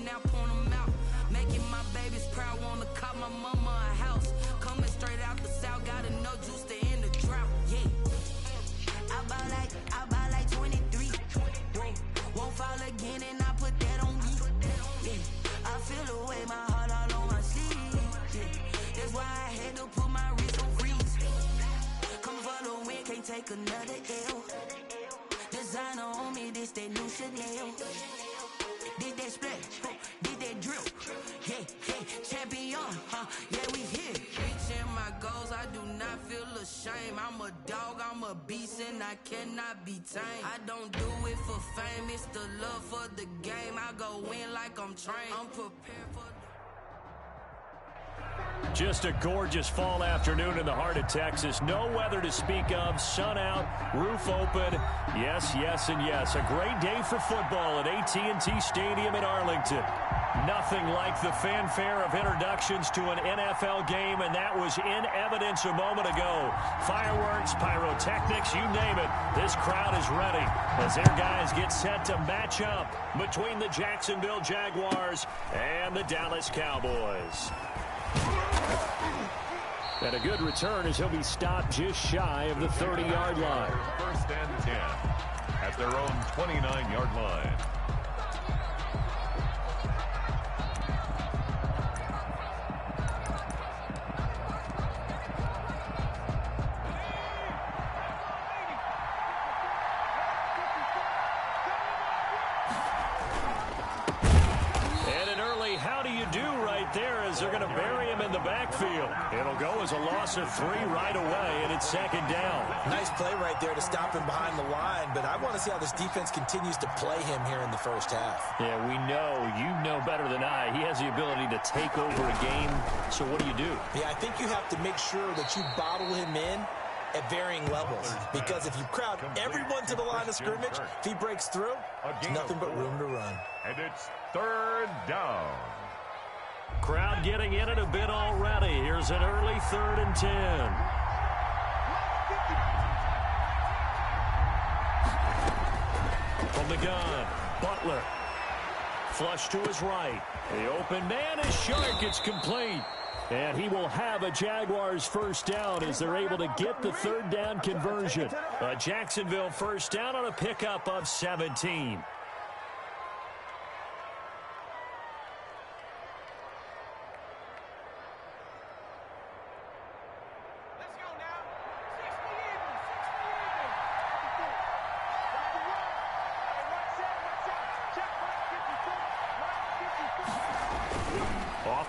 now point them out. Making my babies proud, wanna cop my mama a house. Coming straight out the south, gotta know juice to end the drought. Yeah. I buy like 23. Won't fall again and I put that on me. Yeah. I feel the way, my heart all on my sleeve. Yeah. That's why I had to put my wrist on freeze. Come for the win, can't take another L. Designer on me, this that new Chanel. Did that split, did that drill. Yeah, champion, yeah, we here. Reaching my goals, I do not feel ashamed. I'm a dog, I'm a beast, and I cannot be tamed. I don't do it for fame, it's the love for the game. I go in like I'm trained. I'm prepared for the... Just a gorgeous fall afternoon in the heart of Texas. No weather to speak of. Sun out, roof open. Yes, yes, and yes. A great day for football at AT&T Stadium in Arlington. Nothing like the fanfare of introductions to an NFL game, and that was in evidence a moment ago. Fireworks, pyrotechnics, you name it. This crowd is ready as their guys get set to match up between the Jacksonville Jaguars and the Dallas Cowboys. And a good return as he'll be stopped just shy of the 30-yard line. First and 10 at their own 29-yard line. They're going to bury him in the backfield. It'll go as a loss of 3 right away, and it's second down. Nice play right there to stop him behind the line, but I want to see how this defense continues to play him here in the first half. Yeah, we know. You know better than I. He has the ability to take over a game, so what do you do? Yeah, I think you have to make sure that you bottle him in at varying levels, because if you crowd everyone to the line of scrimmage, if he breaks through, there's nothing but room to run. And it's third down. Crowd getting in it a bit already. Here's an early 3rd and 10. From the gun, Butler. Flush to his right. The open man is Shark. It's complete. And he will have a Jaguars first down as they're able to get the 3rd down conversion. A Jacksonville first down on a pickup of 17.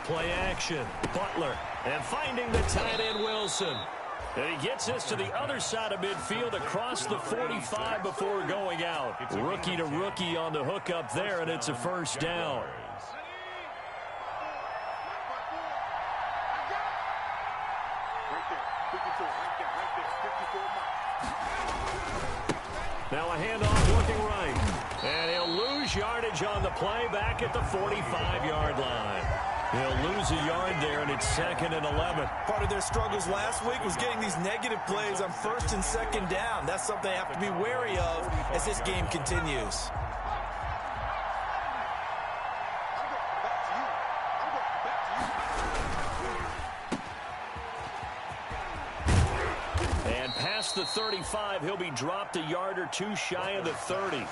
Play action. Butler. And finding the tight end Wilson. And he gets this to the other side of midfield across the 45 before going out. Rookie to rookie on the hook up there, and it's a first down. Now a handoff looking right. And he'll lose yardage on the play back at the 45-yard line. He'll lose a yard there, and it's 2nd and 11. Part of their struggles last week was getting these negative plays on 1st and 2nd down. That's something they have to be wary of as this game continues. And past the 35, he'll be dropped a yard or 2 shy of the 30.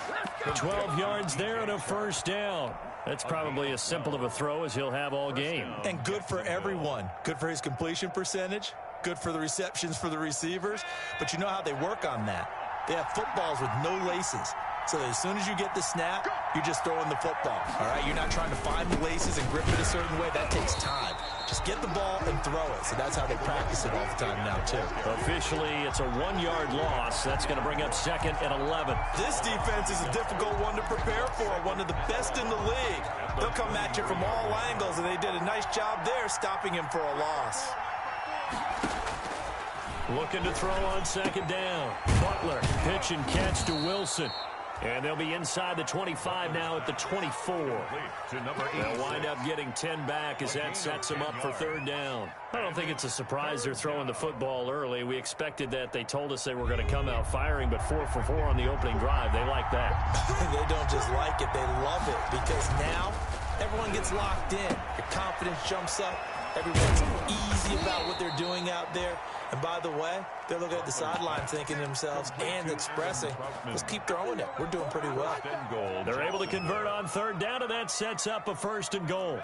12 yards there and a first down. That's probably as simple of a throw as he'll have all game. And good for everyone. Good for his completion percentage. Good for the receptions for the receivers. But you know how they work on that. They have footballs with no laces. So that as soon as you get the snap, you're just throwing the football. All right, you're not trying to find the laces and grip it a certain way. That takes time. Just get the ball and throw it. So that's how they practice it all the time now, too. Officially, it's a 1-yard loss. That's going to bring up 2nd and 11. This defense is a difficult one to prepare for, one of the best in the league. They'll come at you from all angles, and they did a nice job there stopping him for a loss. Looking to throw on 2nd down. Butler, pitch and catch to Wilson. And they'll be inside the 25 now at the 24. They'll wind up getting 10 back as that sets them up for 3rd down. I don't think it's a surprise they're throwing the football early. We expected that. They told us they were going to come out firing, but 4 for 4 on the opening drive. They like that. They don't just like it. They love it, because now everyone gets locked in. Your confidence jumps up. Everyone's easy about what they're doing out there. And by the way, they're looking at the sideline thinking to themselves and expressing, let's keep throwing it. We're doing pretty well. They're able to convert on third down, and that sets up a 1st and goal.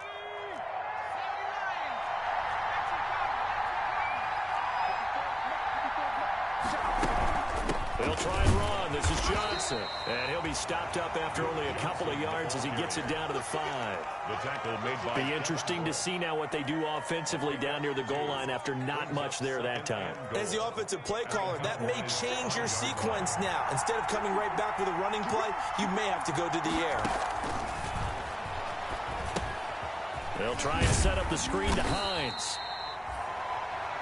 They'll try and run. This is Johnson. And he'll be stopped up after only a couple of yards as he gets it down to the 5. The tackle made by... Be interesting to see now what they do offensively down near the goal line after not much there that time. As the offensive play caller, that may change your sequence now. Instead of coming right back with a running play, you may have to go to the air. They'll try and set up the screen to Hines.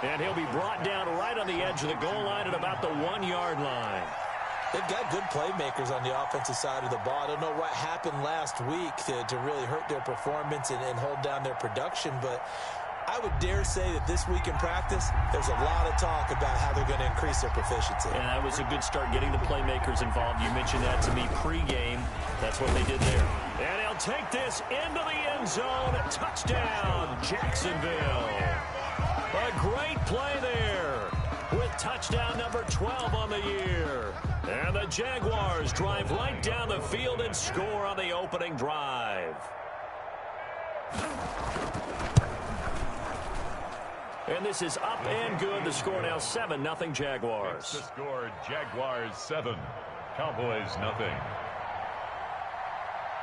And he'll be brought down right on the edge of the goal line at about the 1-yard line. They've got good playmakers on the offensive side of the ball. I don't know what happened last week to really hurt their performance and hold down their production, but I would dare say that this week in practice, there's a lot of talk about how they're going to increase their proficiency. And that was a good start getting the playmakers involved. You mentioned that to me pregame. That's what they did there. And he'll take this into the end zone. Touchdown, Jacksonville. A great play there with touchdown number 12 on the year. And the Jaguars drive right down the field and score on the opening drive. And this is up and good. The score now 7-0 Jaguars. The score, Jaguars 7, Cowboys 0.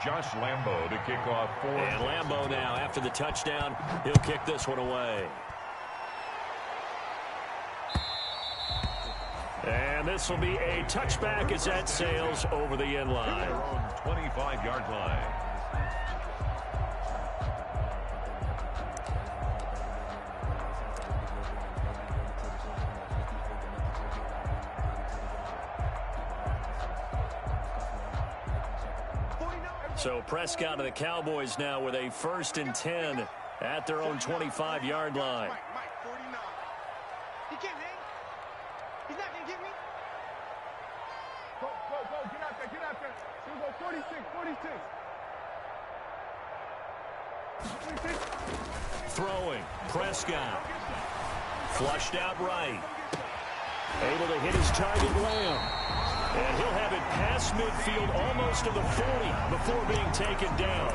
Josh Lambo to kick off 4. And Lambo now, after the touchdown, he'll kick this one away. And this will be a touchback as that sails over the end line. Their own 25-yard line. So Prescott and the Cowboys now with a 1st and 10 at their own 25-yard line. Mike, 49. He can't hang. He's not going to get me. Go, get out there. Here we go, 46. Throwing, Prescott. Flushed out right. Able to hit his target, Lamb. And he'll have it past midfield, almost to the 40, before being taken down. A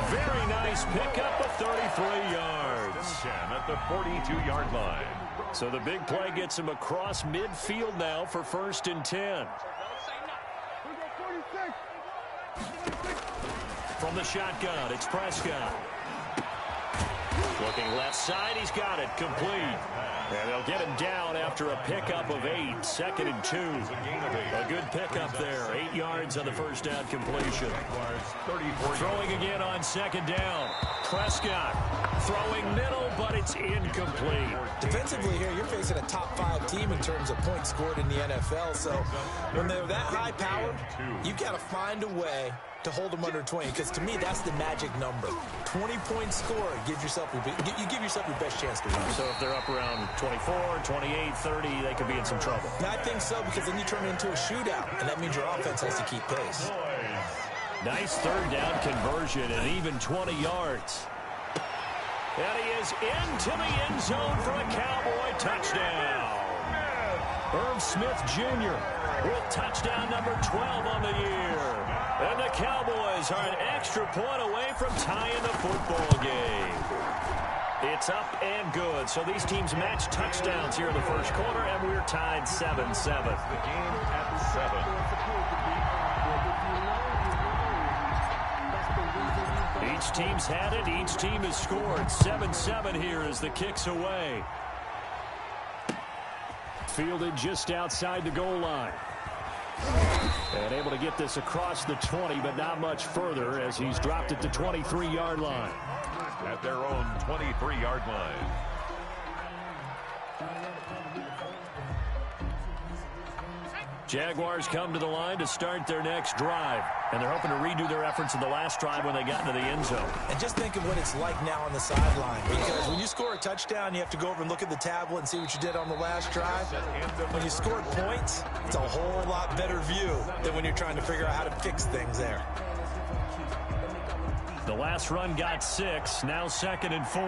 very nice pickup of 33 yards. At the 42-yard line. So the big play gets him across midfield now for 1st and 10. From the shotgun, it's Prescott. Looking left side, he's got it, complete. And they'll get him down after a pickup of 8, 2nd and 2. A good pickup there, 8 yards on the first down completion. Throwing again on 2nd down. Prescott throwing middle, but it's incomplete. Defensively here, you're facing a top 5 team in terms of points scored in the NFL. So when they're that high powered, you've got to find a way to hold them under 20, because to me that's the magic number. 20-point score, you give yourself your best chance to win. So if they're up around 24, 28, 30, they could be in some trouble. I think so, because then you turn it into a shootout, and that means your offense has to keep pace. Nice 3rd down conversion and even 20 yards. And he is into the end zone for a Cowboy touchdown. Irv Smith Jr. with touchdown number 12 on the year. And the Cowboys are an extra point away from tying the football game. It's up and good. So these teams match touchdowns here in the first quarter, and we're tied 7-7. The game at 7. Each team's had it. Each team has scored. 7-7 here as the kick's away. Fielded just outside the goal line. And able to get this across the 20, but not much further as he's dropped at the 23-yard line. At their own 23-yard line. Jaguars come to the line to start their next drive. And they're hoping to redo their efforts in the last drive when they got into the end zone. And just think of what it's like now on the sideline. Because when you score a touchdown, you have to go over and look at the tablet and see what you did on the last drive. When you scored points, it's a whole lot better view than when you're trying to figure out how to fix things there. The last run got 6. Now 2nd and 4.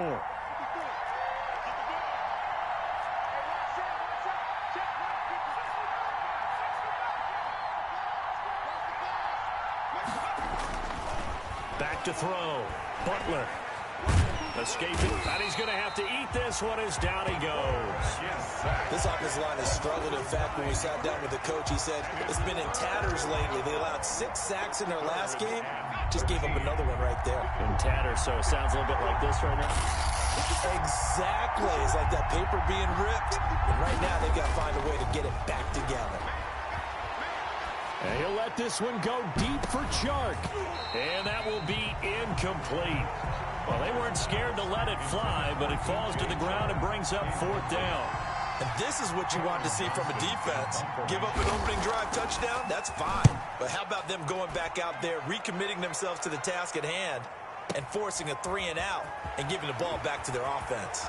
Back to throw. Butler. Escaping, and he's going to have to eat this one as down he goes. This offensive line has struggled. In fact, when we sat down with the coach, he said it's been in tatters lately. They allowed 6 sacks in their last game. Just gave up another one right there. In tatters, so it sounds a little bit like this right now. Exactly. It's like that paper being ripped. And right now, they've got to find a way to get it back together. And he'll let this one go deep for Chark. And that will be incomplete. Well, they weren't scared to let it fly, but it falls to the ground and brings up 4th down. And this is what you want to see from a defense. Give up an opening drive touchdown, that's fine. But how about them going back out there, recommitting themselves to the task at hand, and forcing a 3-and-out and giving the ball back to their offense.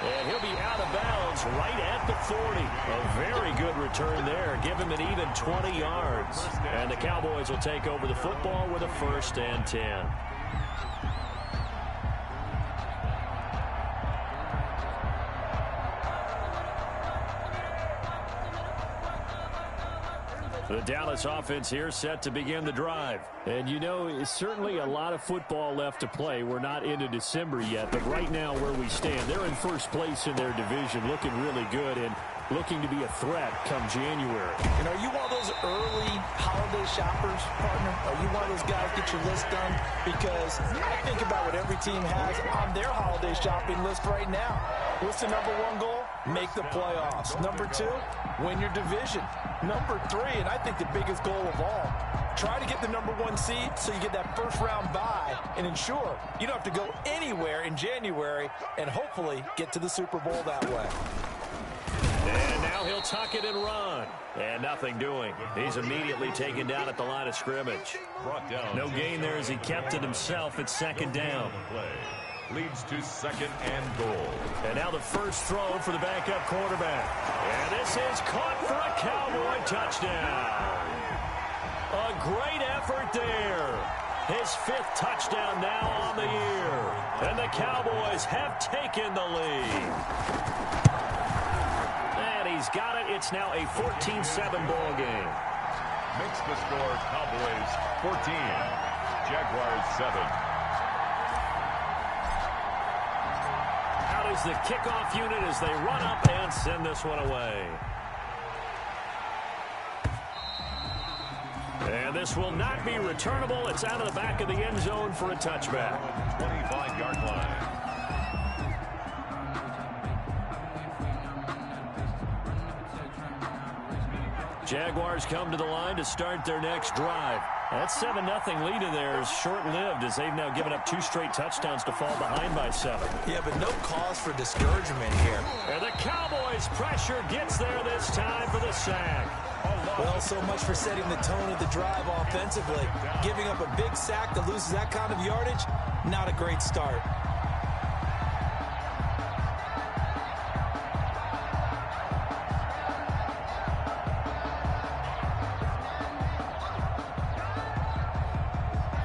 And he'll be out of bounds right at the 40. A very good return there. Give him an even 20 yards. And the Cowboys will take over the football with a 1st and 10. The Dallas offense here set to begin the drive. And, you know, it's certainly a lot of football left to play. We're not into December yet, but right now where we stand, they're in first place in their division, looking really good and looking to be a threat come January. And are you one of those early holiday shoppers, partner? Are you one of those guys get your list done? Because I think about what every team has on their holiday shopping list right now. What's the number 1 goal? Make the playoffs. Number 2, win your division. Number 3, and I think the biggest goal of all, try to get the number 1 seed so you get that first-round bye and ensure you don't have to go anywhere in January and hopefully get to the Super Bowl that way. And now he'll tuck it and run. And nothing doing. He's immediately taken down at the line of scrimmage. No gain there as he kept it himself at 2nd down. Leads to 2nd and goal. And now the first throw for the backup quarterback. And this is caught for a Cowboy touchdown. A great effort there. His 5th touchdown now on the year. And the Cowboys have taken the lead. And he's got it. It's now a 14-7 ball game. Makes the score Cowboys 14, Jaguars 7. Is the kickoff unit as they run up and send this one away. And this will not be returnable. It's out of the back of the end zone for a touchback. 25-yard line. Jaguars come to the line to start their next drive. That 7-0 lead of theirs short-lived as they've now given up 2 straight touchdowns to fall behind by 7. Yeah, but no cause for discouragement here. And the Cowboys' pressure gets there this time for the sack. Well, so much for setting the tone of the drive offensively. Giving up a big sack that loses that kind of yardage, not a great start.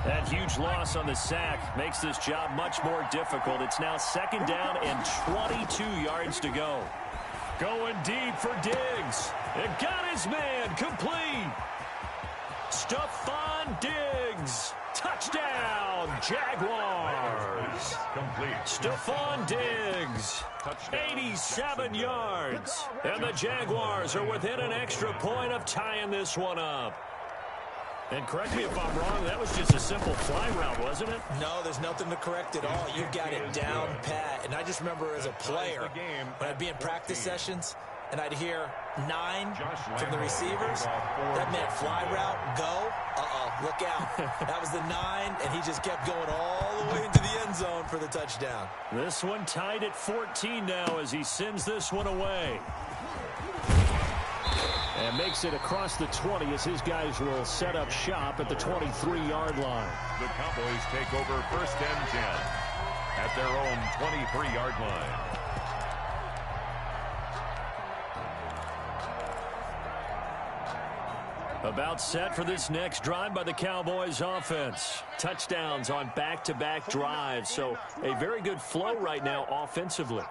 That huge loss on the sack makes this job much more difficult. It's now 2nd down and 22 yards to go. Going deep for Diggs. It got his man complete. Stephon Diggs. Touchdown, Jaguars. Complete. Stephon Diggs. 87 yards. And the Jaguars are within an extra point of tying this one up. And correct me if I'm wrong, that was just a simple fly route, wasn't it? No, there's nothing to correct at all. You've got it down pat. And I just remember as a player, when I'd be in practice sessions, and I'd hear 9 from the receivers, that meant fly route, go, look out. That was the 9, and he just kept going all the way into the end zone for the touchdown. This one tied at 14 now as he sends this one away. And makes it across the 20 as his guys will set up shop at the 23-yard line. The Cowboys take over 1st and 10 at their own 23-yard line. About set for this next drive by the Cowboys offense. Touchdowns on back-to-back drives, so a very good flow right now offensively.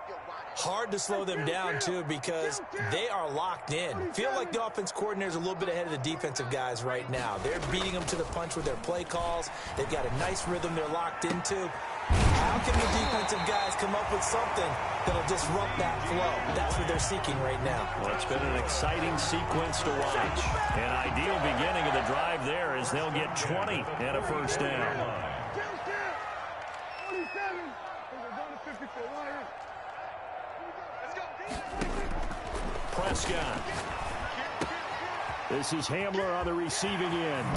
Hard to slow them down, too, because they are locked in. Feel like the offense coordinator is a little bit ahead of the defensive guys right now. They're beating them to the punch with their play calls. They've got a nice rhythm they're locked into. How can the defensive guys come up with something that'll disrupt that flow? That's what they're seeking right now. Well, it's been an exciting sequence to watch. An ideal beginning of the drive there as they'll get 20 and a first down. Prescott. This is Hamler on the receiving end.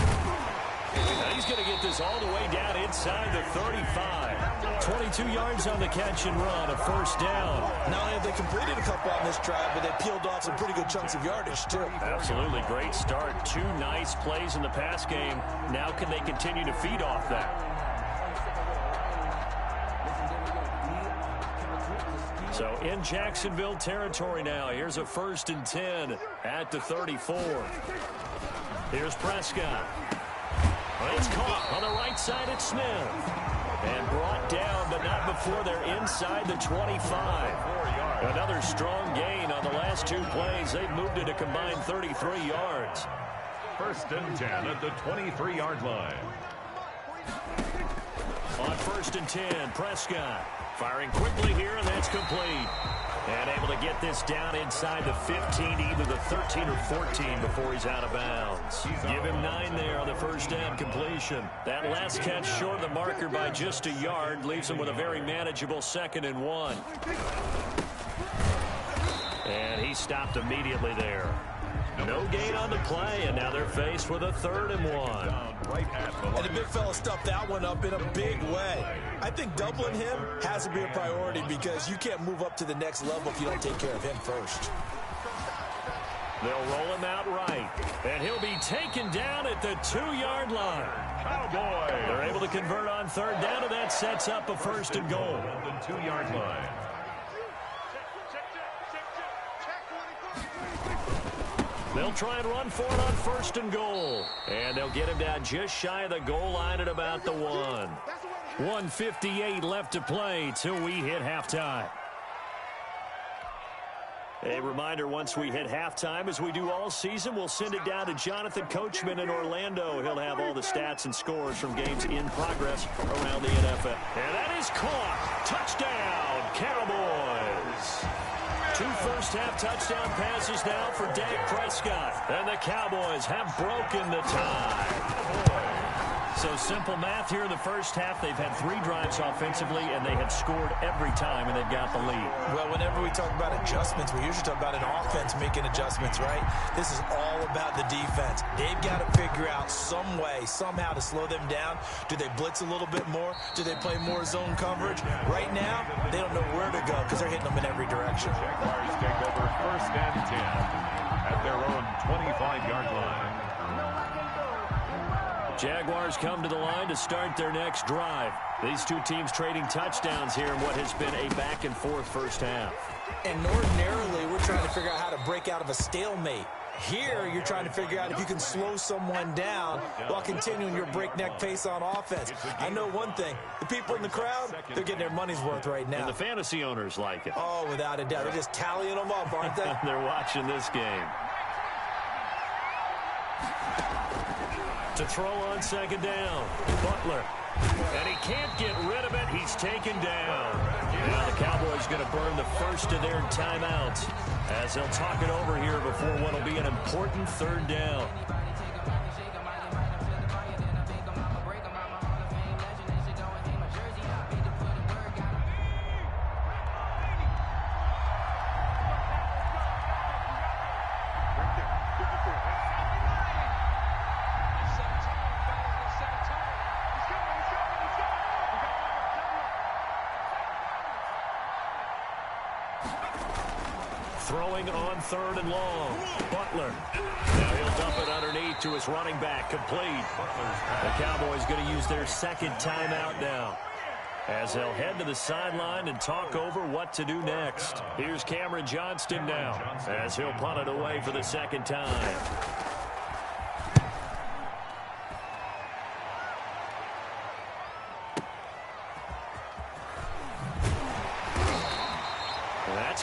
Now he's going to get this all the way down inside the 35. 22 yards on the catch and run, a first down. Not only have they completed a couple on this drive, but they peeled off some pretty good chunks of yardage, too. Absolutely. Great start. 2 nice plays in the pass game. Now can they continue to feed off that? So in Jacksonville territory now. Here's a 1st and 10 at the 34. Here's Prescott. It's caught on the right side at Smith. And brought down, but not before they're inside the 25. Another strong gain on the last 2 plays. They've moved it a combined 33 yards. 1st and 10 at the 23-yard line. On 1st and 10, Prescott firing quickly here, and that's complete. And able to get this down inside the 15, either the 13 or 14 before he's out of bounds. Give him 9 there on the first down completion. That last catch short of the marker by just a yard leaves him with a very manageable 2nd and 1. And he stopped immediately there. No gain on the play, and now they're faced with a 3rd and 1. And the big fella stuffed that one up in a big way. I think doubling him has to be a priority because you can't move up to the next level if you don't take care of him first. They'll roll him out right, and he'll be taken down at the 2-yard line. Cowboys. They're able to convert on 3rd down, and that sets up a 1st and goal. The 2-yard line. They'll try and run for it on 1st and goal. And they'll get him down just shy of the goal line at about the 1. 1:58 left to play till we hit halftime. A reminder, once we hit halftime, as we do all season, we'll send it down to Jonathan Coachman in Orlando. He'll have all the stats and scores from games in progress around the NFL. And that is caught. Touchdown, Cowboys. 2 first-half touchdown passes now for Dak Prescott. And the Cowboys have broken the tie. So simple math here in the first half. They've had 3 drives offensively, and they have scored every time, and they've got the lead. Well, whenever we talk about adjustments, we usually talk about an offense making adjustments, right? This is all about the defense. They've got to figure out some way, somehow to slow them down. Do they blitz a little bit more? Do they play more zone coverage? Right now, they don't know where to go because they're hitting them in every direction. Jaguars take over 1st and 10 at their own 25-yard line. Jaguars come to the line to start their next drive. These 2 teams trading touchdowns here in what has been a back-and-forth first half. And ordinarily, we're trying to figure out how to break out of a stalemate. Here, you're trying to figure out if you can slow someone down while continuing your breakneck pace on offense. I know one thing. The people in the crowd, they're getting their money's worth right now. And the fantasy owners like it. Oh, without a doubt. They're just tallying them up, aren't they? They're watching this game. To throw on 2nd down, Butler. And he can't get rid of it. He's taken down. Now the Cowboys going to burn the first of their timeouts as they'll talk it over here before what will be an important 3rd down. Throwing on 3rd and long. Butler. Now he'll dump it underneath to his running back. Complete. The Cowboys going to use their 2nd timeout now, as they'll head to the sideline and talk over what to do next. Here's Cameron Johnston now, as he'll punt it away for the 2nd time.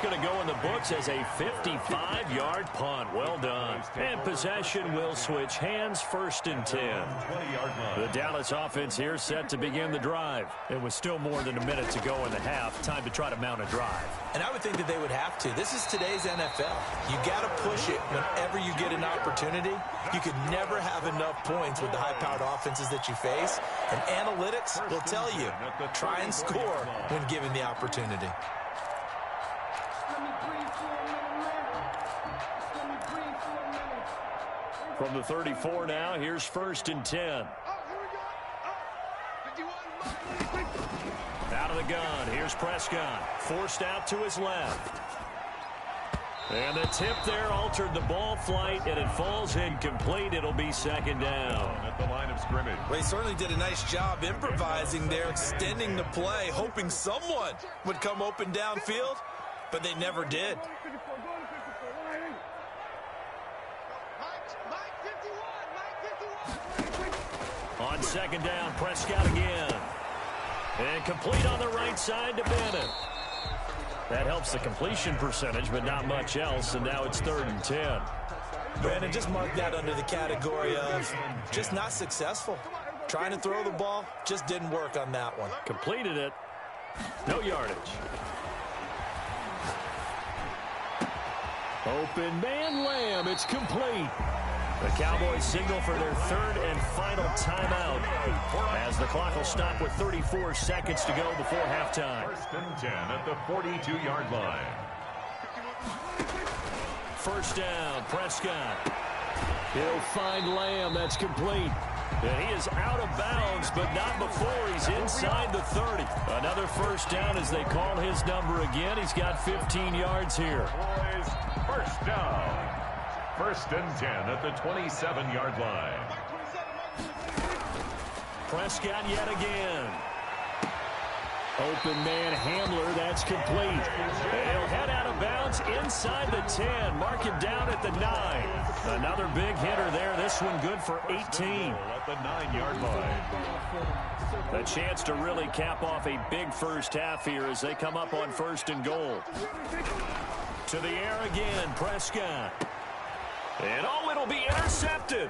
going to go in the books as a 55-yard punt. Well done. And possession will switch hands, 1st and 10. The Dallas offense here set to begin the drive. It was still more than a minute to go in the half. Time to try to mount a drive. And I would think that they would have to. This is today's NFL. You got to push it whenever you get an opportunity. You could never have enough points with the high-powered offenses that you face. And analytics will tell you, try and score when given the opportunity. From the 34 now, here's 1st and 10. Out of the gun, here's Prescott. Forced out to his left. And the tip there altered the ball flight, and it falls incomplete. It'll be 2nd down. At the line of scrimmage. Well, he certainly did a nice job improvising there, extending the play, hoping someone would come open downfield, but they never did. On 2nd down, Prescott again. And complete on the right side to Bennett. That helps the completion percentage, but not much else, and now it's 3rd and 10. Brandon, just mark that under the category of just not successful. Trying to throw the ball, just didn't work on that one. Completed it. No yardage. Open man, Lamb. It's complete. The Cowboys signal for their 3rd and final timeout as the clock will stop with 34 seconds to go before halftime. 1st and 10 at the 42-yard line. 1st down, Prescott. He'll find Lamb. That's complete. And he is out of bounds, but not before he's inside the 30. Another 1st down as they call his number again. He's got 15 yards here. Boys, 1st down. 1st and 10 at the 27-yard line. Prescott yet again. Open man Hamler, that's complete. They'll head out of bounds inside the 10. Mark him down at the 9. Another big hitter there. This one good for 18. At the 9-yard line. A chance to really cap off a big first half here as they come up on 1st and goal. To the air again, Prescott. And it'll be intercepted.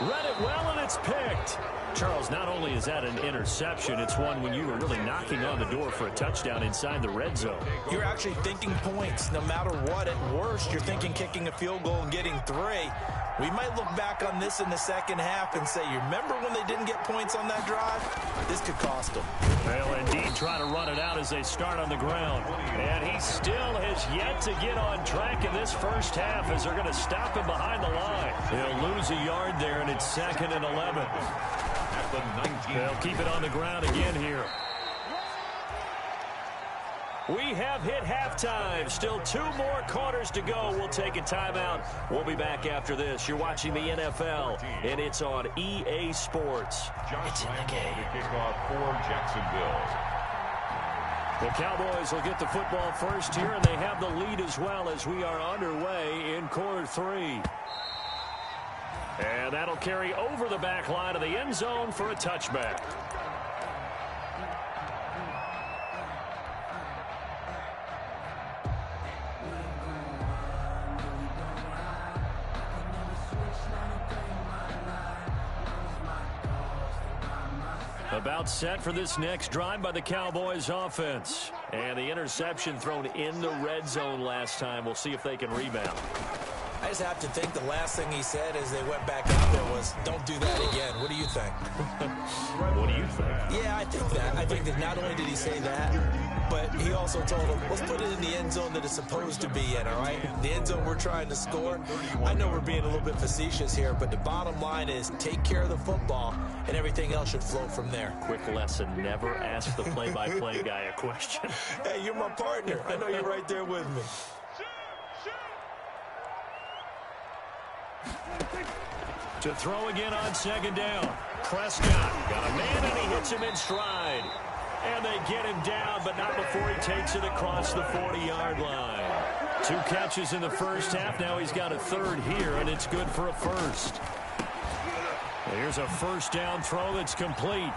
Read it well, and it's picked. Charles, not only is that an interception, it's one when you were really knocking on the door for a touchdown inside the red zone. You're actually thinking points. No matter what, at worst, you're thinking kicking a field goal and getting 3. We might look back on this in the 2nd half and say, you remember when they didn't get points on that drive? This could cost them. They'll indeed try to run it out as they start on the ground. And he still has yet to get on track in this first half as they're going to stop him behind the line. They'll lose a yard there, and it's 2nd and 11. At the 19. They'll keep it on the ground again here. We have hit halftime. Still 2 more quarters to go. We'll take a timeout. We'll be back after this. You're watching the NFL, and it's on EA Sports. It's in the game. To kick off for Jacksonville. The Cowboys will get the football first here, and they have the lead as well as we are underway in quarter 3. And that'll carry over the back line of the end zone for a touchback. About set for this next drive by the Cowboys offense. And the interception thrown in the red zone last time. We'll see if they can rebound. I just have to think the last thing he said as they went back out there was, don't do that again. What do you think? What do you think? Yeah, I think that. I think that not only did he say that, but he also told them, let's put it in the end zone that it's supposed to be in, all right? The end zone we're trying to score. I know we're being a little bit facetious here, but the bottom line is take care of the football, and everything else should flow from there. Quick lesson, never ask the play-by-play guy a question. Hey, you're my partner. I know you're right there with me. To throw again on 2nd down. Prescott got a man, and he hits him in stride. And they get him down, but not before he takes it across the 40-yard line. 2 catches in the first half. Now he's got a 3rd here, and it's good for a 1st. Here's a 1st down throw that's complete.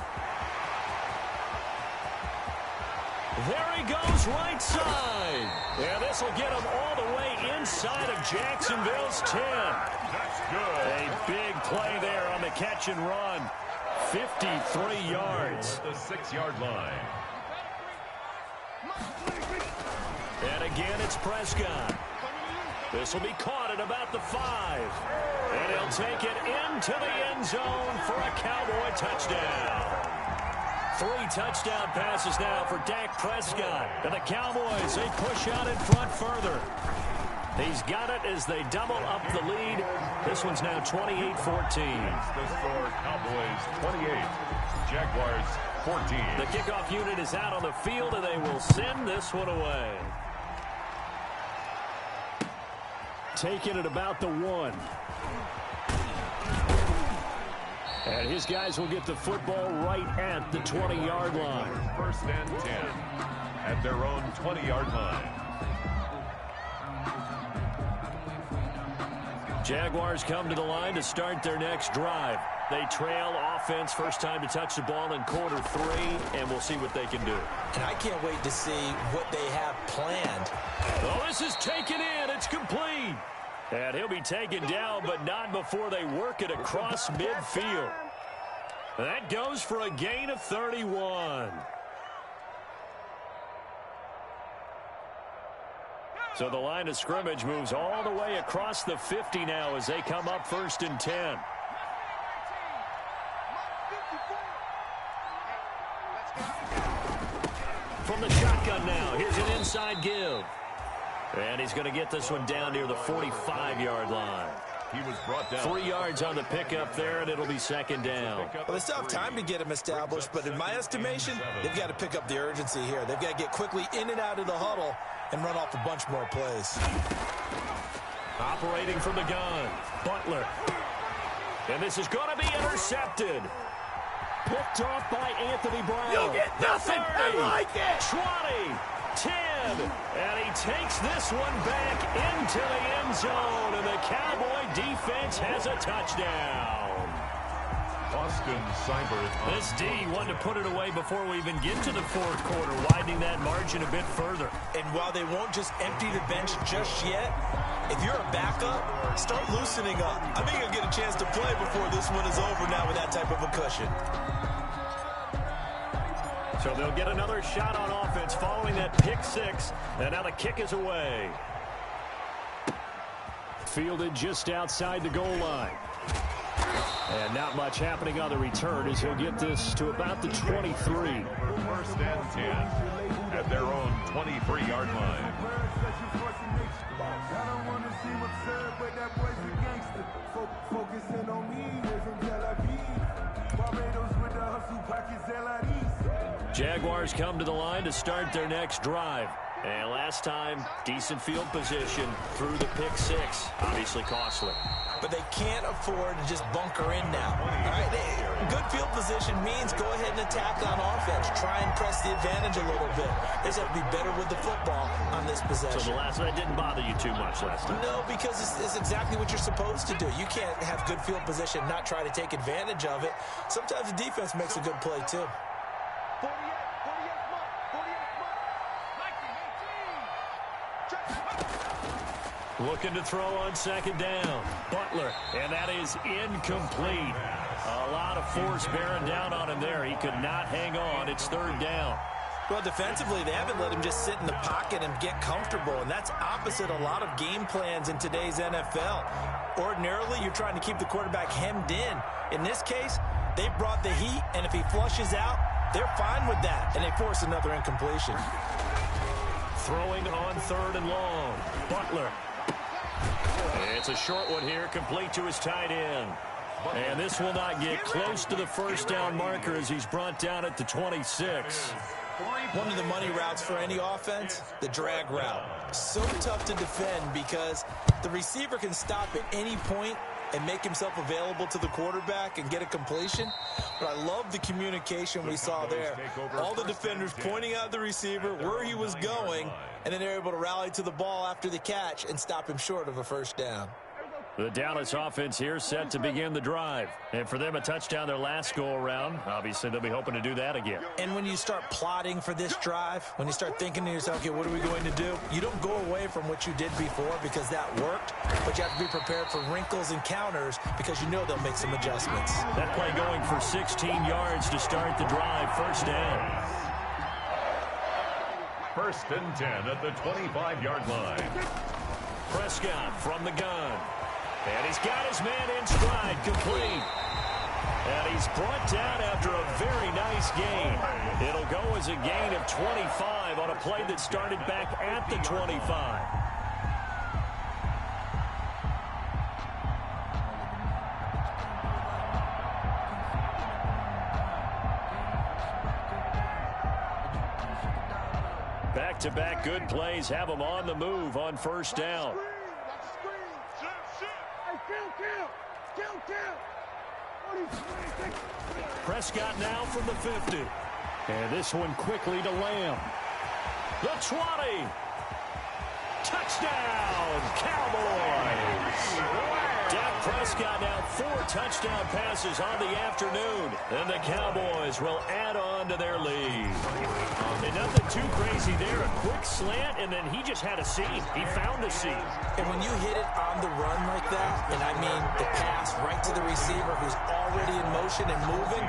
There he goes, right side. Yeah, this will get him all the way inside of Jacksonville's 10. That's good. A big play there on the catch and run. 53 yards. At the 6-yard line. And again, it's Prescott. This will be caught at about the 5. And he'll take it into the end zone for a Cowboy touchdown. 3 touchdown passes now for Dak Prescott. And the Cowboys, they push out in front further. He's got it as they double up the lead. This one's now 28-14. The score, Cowboys 28, Jaguars 14. The kickoff unit is out on the field, and they will send this one away. Taken at about the 1. And his guys will get the football right at the 20-yard line. First and 10 at their own 20-yard line. Jaguars come to the line to start their next drive. They trail offense, first time to touch the ball in quarter 3, and we'll see what they can do. And I can't wait to see what they have planned. Oh, this is taken in. It's complete. And he'll be taken down, but not before they work it across midfield. That goes for a gain of 31. So the line of scrimmage moves all the way across the 50 now as they come up first and 10. From the shotgun now, here's an inside give. And he's going to get this one down near the 45-yard line. He was brought down. 3 yards on the pickup there, and it'll be second down. Well, they still have time to get him established, but in my estimation, they've got to pick up the urgency here. They've got to get quickly in and out of the huddle and run off a bunch more plays. Operating from the gun, Butler. And this is going to be intercepted. Picked off by Anthony Brown. You get nothing. 30, I like it. 20, 10. And he takes this one back into the end zone. And the Cowboy defense has a touchdown. Austin Seibert. This D wanted to put it away before we even get to the fourth quarter, widening that margin a bit further. And while they won't just empty the bench just yet, if you're a backup, start loosening up. I think you'll get a chance to play before this one is over now with that type of a cushion. So they'll get another shot on offense following that pick 6. And now the kick is away. Fielded just outside the goal line. And not much happening on the return as he'll get this to about the 23. First and 10 at their own 23-yard line. Jaguars come to the line to start their next drive. And last time, decent field position through the pick 6. Obviously costly. But they can't afford to just bunker in now. All right, good field position means go ahead and attack on offense. Try and press the advantage a little bit. They just have to be better with the football on this possession. So the last one didn't bother you too much last time? No, because it's exactly what you're supposed to do. You can't have good field position, not try to take advantage of it. Sometimes the defense makes a good play, too. 48 months. Looking to throw on second down. Butler, and that is incomplete. A lot of force bearing down on him there. He could not hang on. It's third down. Well, defensively, they haven't let him just sit in the pocket and get comfortable, and that's opposite a lot of game plans in today's NFL. Ordinarily, you're trying to keep the quarterback hemmed in. In this case, they brought the heat, and if he flushes out, they're fine with that, and they force another incompletion. Throwing on third and long. Butler. It's a short one here, complete to his tight end. And this will not get close to the first down marker as he's brought down at the 26. One of the money routes for any offense, the drag route. So tough to defend because the receiver can stop at any point and make himself available to the quarterback and get a completion. But I love the communication we saw there. All the defenders pointing out the receiver, where he was going, and then they're able to rally to the ball after the catch and stop him short of a first down. The Dallas offense here set to begin the drive. And for them, a touchdown their last go-around. Obviously, they'll be hoping to do that again. And when you start plotting for this drive, when you start thinking to yourself, okay, what are we going to do? You don't go away from what you did before because that worked, but you have to be prepared for wrinkles and counters because you know they'll make some adjustments. That play going for 16 yards to start the drive. First down. 1st and 10 at the 25-yard line. Prescott from the gun. And he's got his man in stride, complete. And he's brought down after a very nice gain. It'll go as a gain of 25 on a play that started back at the 25. Back-to-back good plays have them on the move on first down. Prescott now from the 50. And this one quickly to Lamb. The 20. Touchdown, Cowboys. Dak Prescott now 4 touchdown passes on the afternoon. And the Cowboys will add on to their lead. And nothing too crazy there. A quick slant, and then he just had a seam. He found a seam. And when you hit it on the run like that, and I mean the pass right to the receiver who's already in motion and moving,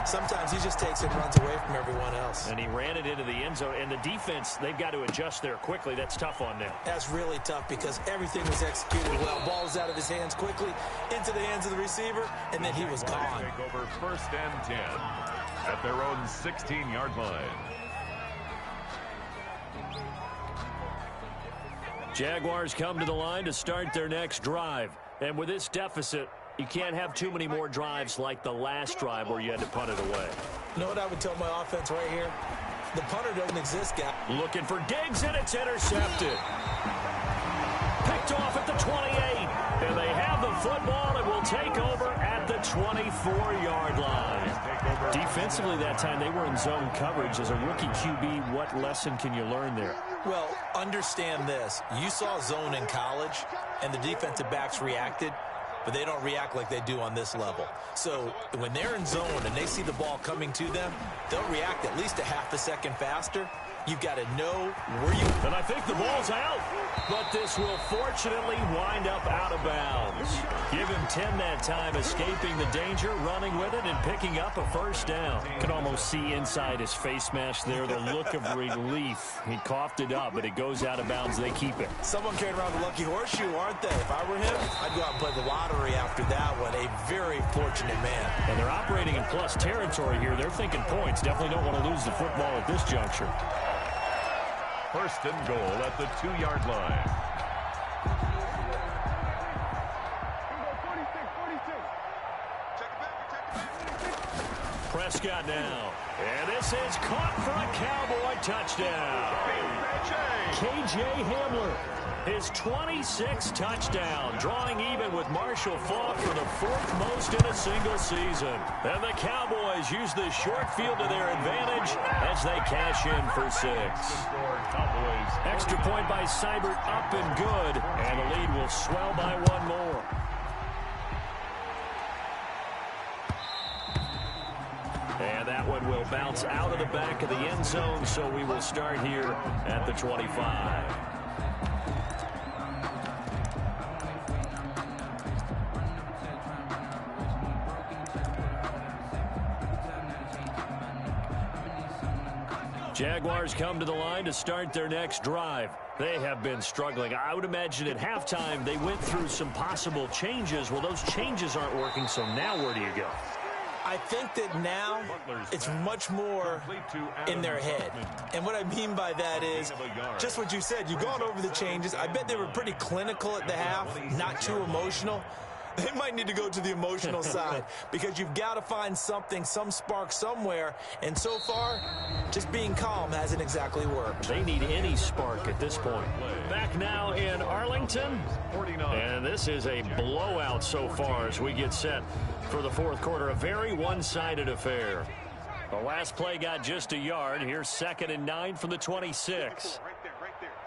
sometimes he just takes it and runs away from everyone else. And he ran it into the end zone. And the defense, they've got to adjust there quickly. That's tough on them. That's really tough because everything was executed well. Ball was out of his hands quickly, into the hands of the receiver, and then he was gone. Take over 1st and 10 at their own 16-yard line. Jaguars come to the line to start their next drive. And with this deficit, you can't have too many more drives like the last drive where you had to punt it away. You know what I would tell my offense right here? The punter doesn't exist, guy. Looking for Diggs, and it's intercepted. Picked off at the 28. And they have the football and will take over at the 24-yard line. Defensively that time, they were in zone coverage. As a rookie QB, what lesson can you learn there? Well, understand this. You saw zone in college, and the defensive backs reacted, but they don't react like they do on this level. So when they're in zone and they see the ball coming to them, they'll react at least a half a second faster. You've got to know where you... And I think the ball's out. But this will fortunately wind up out of bounds. Give him 10 that time, escaping the danger, running with it, and picking up a first down. You can almost see inside his face mask there the look of relief. He coughed it up, but it goes out of bounds. They keep it. Someone carried around the lucky horseshoe, aren't they? If I were him, I'd go out and play the lottery after that one. A very fortunate man. And they're operating in plus territory here. They're thinking points. Definitely don't want to lose the football at this juncture. 1st and goal at the 2-yard line. Prescott now. And this is caught for a Cowboy touchdown. KJ Hamler, his 26th touchdown, drawing even with Marshall Faulk for the 4th most in a single season. And the Cowboys use the short field to their advantage as they cash in for 6. Extra point by Seibert, up and good, and the lead will swell by 1 more. And that one will bounce out of the back of the end zone, so we will start here at the 25. Jaguars come to the line to start their next drive. They have been struggling. I would imagine at halftime they went through some possible changes. Well, those changes aren't working, so now where do you go? I think that now it's much more in their head. And what I mean by that is just what you said. You've gone over the changes. I bet they were pretty clinical at the half, not too emotional. They might need to go to the emotional side because you've got to find something, some spark somewhere. And so far, just being calm hasn't exactly worked. They need any spark at this point. Back now in Arlington. And this is a blowout so far as we get set for the 4th quarter. A very one-sided affair. The last play got just a yard. Here's 2nd and 9 from the 26. Right there,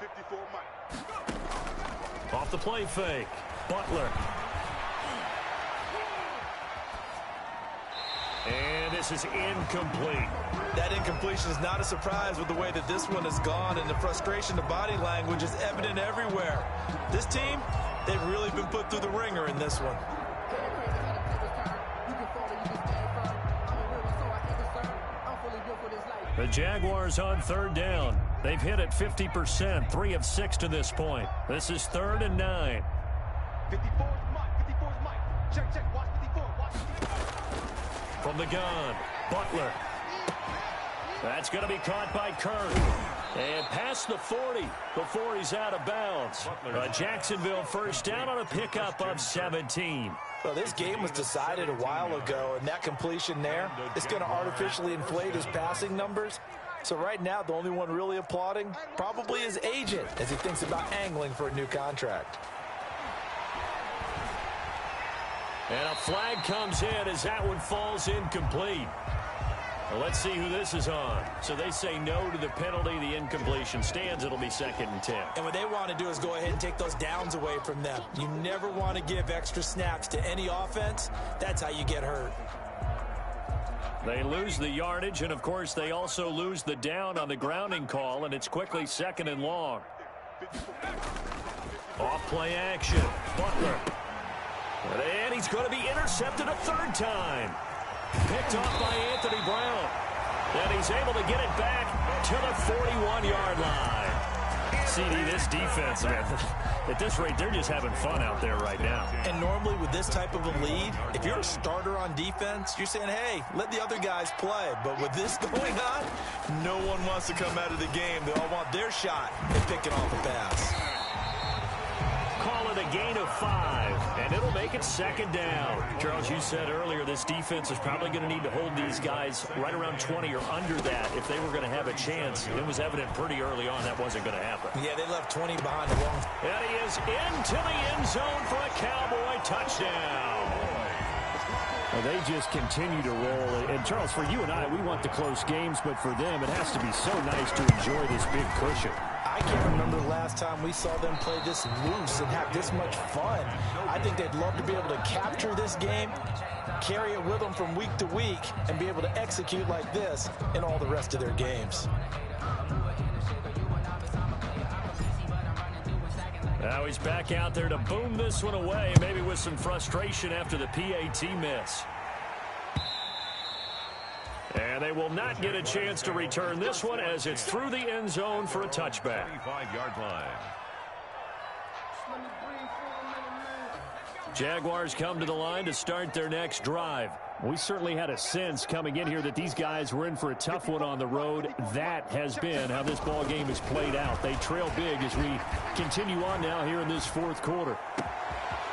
54 Mike. Off the play fake. Butler. this is incomplete. That incompletion is not a surprise with the way that this one has gone, and the frustration, the body language is evident everywhere. This team, they've really been put through the ringer in this one. The Jaguars on third down. They've hit it 50%, 3 of 6 to this point. This is 3rd and 9. 54 is Mike. 54 is Mike. Check. Watch 54. Watch 54. From the gun, Butler. That's going to be caught by Kirk. And past the 40 before he's out of bounds. Jacksonville first down on a pickup of 17. Well, this game was decided a while ago, and that completion there is going to artificially inflate his passing numbers. So right now, the only one really applauding probably his agent as he thinks about angling for a new contract. And a flag comes in as that one falls incomplete. Well, let's see who this is on. So they say no to the penalty. The incompletion stands. It'll be 2nd and 10. And what they want to do is go ahead and take those downs away from them. You never want to give extra snaps to any offense. That's how you get hurt. They lose the yardage, and, of course, they also lose the down on the grounding call, and it's quickly 2nd and long. Off-play action. Butler. And he's going to be intercepted a 3rd time. Picked off by Anthony Brown. And he's able to get it back to the 41-yard line. CD, this defense, man, at this rate, they're just having fun out there right now. And normally with this type of a lead, if you're a starter on defense, you're saying, hey, let the other guys play. But with this going on, no one wants to come out of the game. They all want their shot at picking off a pass. Call it a gain of 5, and it'll make it 2nd down. Charles, you said earlier this defense is probably going to need to hold these guys right around 20 or under that if they were going to have a chance. It was evident pretty early on that wasn't going to happen. Yeah, they left 20 behind the long. And he is into the end zone for a Cowboy touchdown. Well, they just continue to roll. And, Charles, for you and I, we want the close games, but for them, it has to be so nice to enjoy this big cushion. I can't remember the last time we saw them play this loose and have this much fun. I think they'd love to be able to capture this game, carry it with them from week to week, and be able to execute like this in all the rest of their games. Now he's back out there to boom this one away, maybe with some frustration after the PAT miss. And they will not get a chance to return this one as it's through the end zone for a touchback. 25-yard line. Jaguars come to the line to start their next drive. We certainly had a sense coming in here that these guys were in for a tough one on the road. That has been how this ball game has played out. They trail big as we continue on now here in this 4th quarter.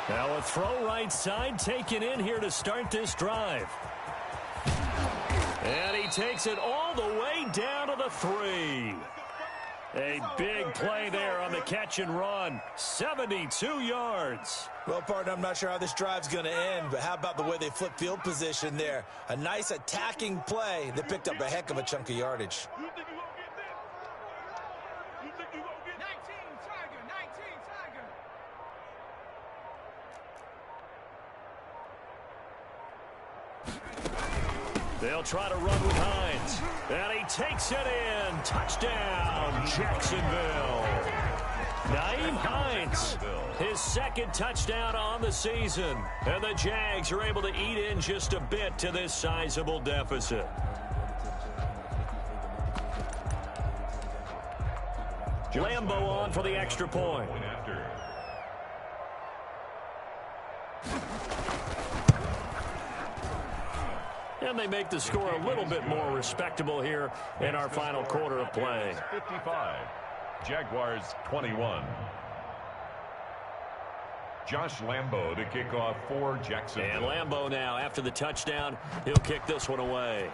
Now a throw right side taken in here to start this drive. And he takes it all the way down to the 3. A big play there on the catch and run. 72 yards. Well, partner, I'm not sure how this drive's going to end, but how about the way they flip field position there? A nice attacking play that picked up a heck of a chunk of yardage. You think you won't get that? You think you won't get 19 Tiger, 19 Tiger. They'll try to run with Hines. And he takes it in. Touchdown, Jacksonville. Nyheim Hines, his 2nd touchdown on the season. And the Jags are able to eat in just a bit to this sizable deficit. Lambo on for the extra point. And they make the score a little bit more respectable here in our final quarter of play. 55. Jaguars 21. Josh Lambo to kick off for Jacksonville. And Lambo now, after the touchdown, he'll kick this one away.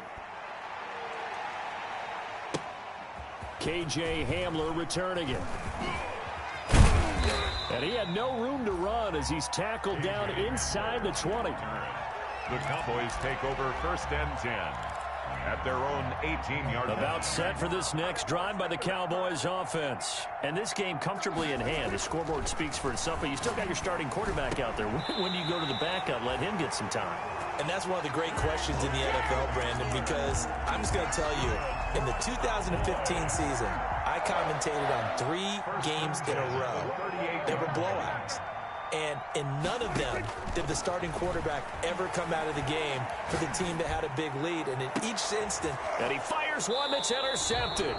KJ Hamler returning it. And he had no room to run as he's tackled down inside the 20. The Cowboys take over 1st and 10 at their own 18-yard line. About set for this next drive by the Cowboys offense. And this game comfortably in hand. The scoreboard speaks for itself, but you still got your starting quarterback out there. When do you go to the backup, let him get some time? And that's one of the great questions in the NFL, Brandon, because I'm just going to tell you, in the 2015 season, I commentated on 3 games in a row. They were blowouts. And in none of them did the starting quarterback ever come out of the game for the team that had a big lead. And in each instant... And he fires one that's intercepted.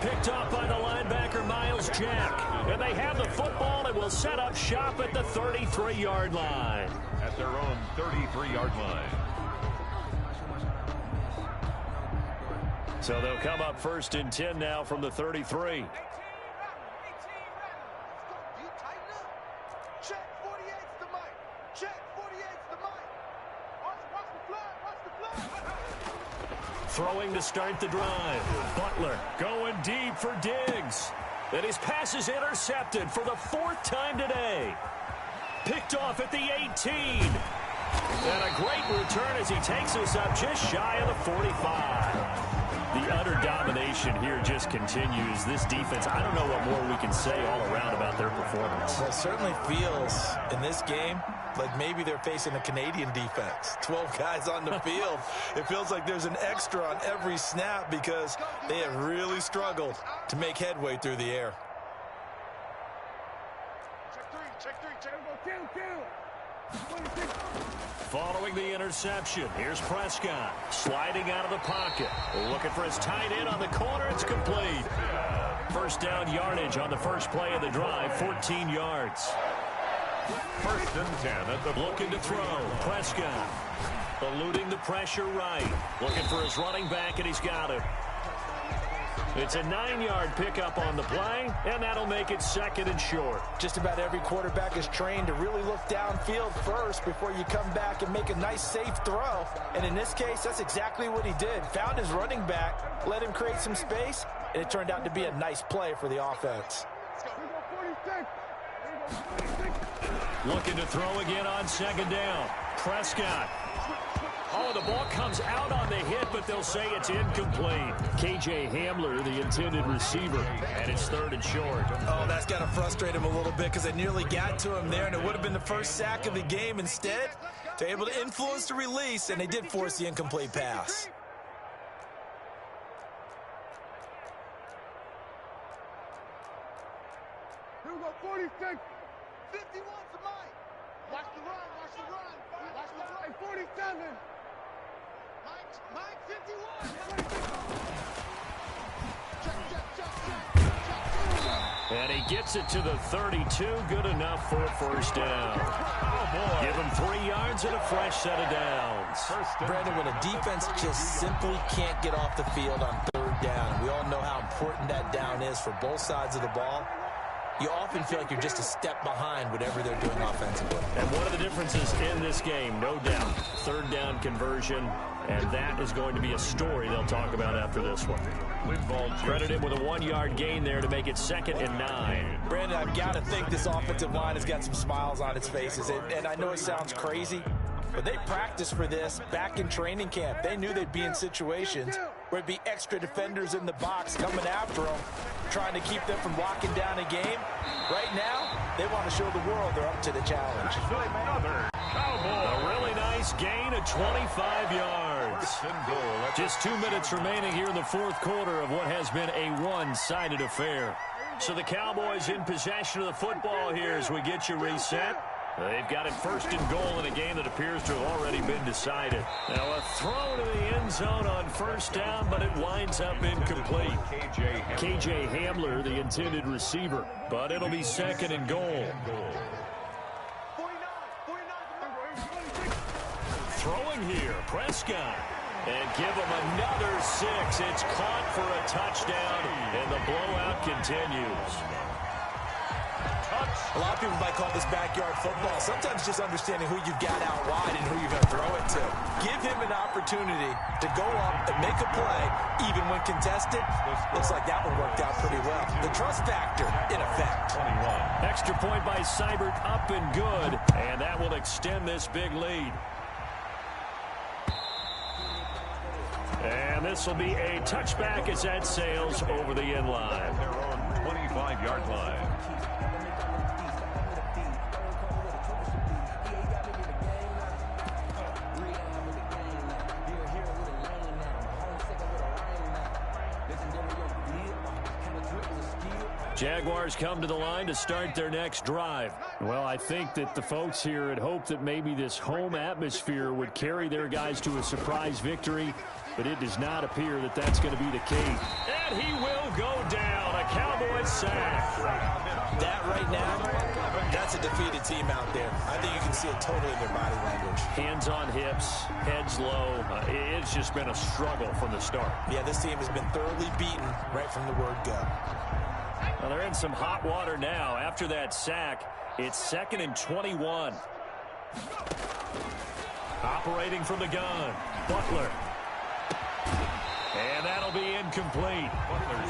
Picked off by the linebacker, Miles Jack. And they have the football and will set up shop at the 33-yard line. At their own 33-yard line. So they'll come up 1st and 10 now from the 33. Throwing to start the drive. Butler going deep for Diggs. And his pass is intercepted for the 4th time today. Picked off at the 18. And a great return as he takes us up just shy of the 45. The utter domination here just continues. This defense, I don't know what more we can say all around about their performance. Well, it certainly feels in this game like maybe they're facing a Canadian defense. 12 guys on the field. It feels like there's an extra on every snap because they have really struggled to make headway through the air. Following the interception, here's Prescott sliding out of the pocket. Looking for his tight end on the corner. It's complete. 1st down yardage on the first play of the drive, 14 yards. 1st and 10 at the... Looking to throw. Prescott eluding the pressure right. Looking for his running back, and he's got it. It's a 9-yard pickup on the play, and that'll make it 2nd and short. Just about every quarterback is trained to really look downfield first before you come back and make a nice, safe throw. And in this case, that's exactly what he did. Found his running back, let him create some space, and it turned out to be a nice play for the offense. Looking to throw again on 2nd down. Prescott. Oh, the ball comes out on the hit, but they'll say it's incomplete. KJ Hamler, the intended receiver, and it's 3rd and short. Oh, that's got to frustrate him a little bit because they nearly got to him there, and it would have been the first sack of the game. Instead, they're able to influence the release, and they did force the incomplete pass. Here we go, 46. 51 to Mike. Watch the run, watch the run. Watch the run. 47. Mike 51. And he gets it to the 32. Good enough for a 1st down. Oh, boy. Give him 3 yards and a fresh set of downs. Brandon, when a defense just simply can't get off the field on 3rd down, we all know how important that down is for both sides of the ball. You often feel like you're just a step behind whatever they're doing offensively. And one of the differences in this game, no doubt, 3rd down conversion, and that is going to be a story they'll talk about after this one. Credit him with a 1-yard gain there to make it 2nd and 9. Brandon, I've got to think this offensive line has got some smiles on its faces, and I know it sounds crazy, but they practiced for this back in training camp. They knew they'd be in situations where it'd be extra defenders in the box coming after them, trying to keep them from locking down a game. Right now, they want to show the world they're up to the challenge. A really nice gain of 25 yards. Just 2 minutes remaining here in the 4th quarter of what has been a one-sided affair. So the Cowboys in possession of the football here as we get you reset. They've got it 1st and goal in a game that appears to have already been decided. Now a throw to the end zone on 1st down, but it winds up incomplete. KJ Hamler, the intended receiver, but it'll be 2nd and goal. Throwing here, Prescott. And give him another 6. It's caught for a touchdown, and the blowout continues. A lot of people might call this backyard football. Sometimes just understanding who you've got out wide and who you're going to throw it to. Give him an opportunity to go up and make a play, even when contested. Looks like that one worked out pretty well. The trust factor, in effect. 21. Extra point by Seibert, up and good, and that will extend this big lead. And this will be a touchback as that sails over the end line. Their own 25-yard line. Jaguars come to the line to start their next drive. Well, I think that the folks here had hoped that maybe this home atmosphere would carry their guys to a surprise victory, but it does not appear that that's going to be the case. And he will go down. A Cowboys sack. That right now, that's a defeated team out there. I think you can see it totally in their body language. Hands on hips, heads low. It's just been a struggle from the start. Yeah, this team has been thoroughly beaten right from the word go. Well, they're in some hot water now. After that sack, it's 2nd and 21. Operating from the gun, Butler. And that'll be incomplete.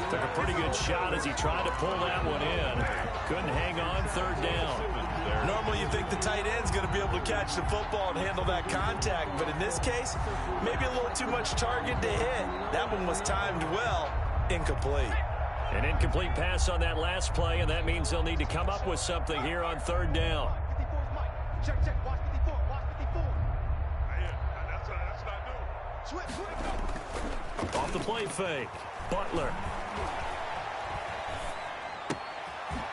Took a pretty good shot as he tried to pull that one in. Couldn't hang on 3rd down. Normally you think the tight end's going to be able to catch the football and handle that contact, but in this case, maybe a little too much target to hit. That one was timed well, incomplete. An incomplete pass on that last play, and that means they'll need to come up with something here on 3rd down. Check, watch 54, watch 54. That's not new. Off the play fake, Butler.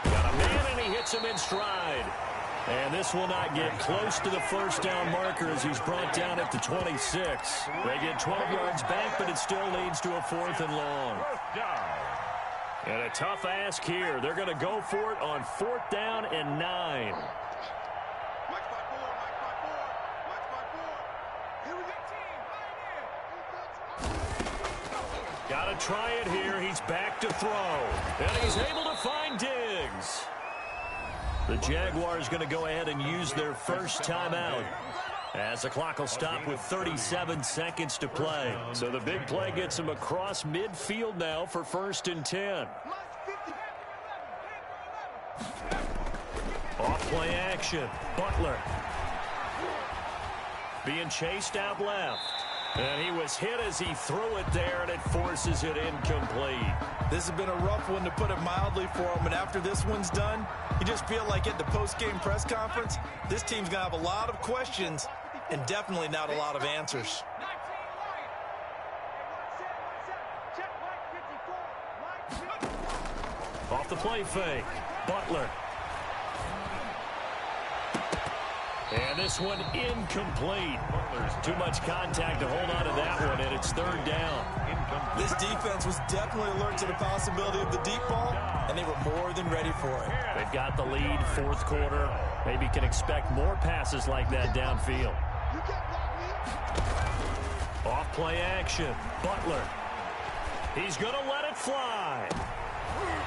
Got a man, and he hits him in stride. And this will not get close to the 1st down marker as he's brought down at the 26. They get 12 yards back, but it still leads to a 4th and long. And a tough ask here. They're going to go for it on 4th down and 9. Got to try it here. He's back to throw. And he's able to find Diggs. The Jaguars going to go ahead and use their first timeout, as the clock will stop with 37 seconds to play. So the big play gets him across midfield now for 1st and 10. Off play action. Butler. Being chased out left. And he was hit as he threw it there, and it forces it incomplete. This has been a rough one, to put it mildly, for him. And after this one's done, you just feel like at the post-game press conference, this team's going to have a lot of questions and definitely not a lot of answers. Off the play fake, Butler. And this one incomplete. Too much contact to hold on to that one, and it's 3rd down. This defense was definitely alert to the possibility of the deep ball, and they were more than ready for it. They've got the lead, 4th quarter. Maybe can expect more passes like that downfield. Off play action, Butler. He's going to let it fly.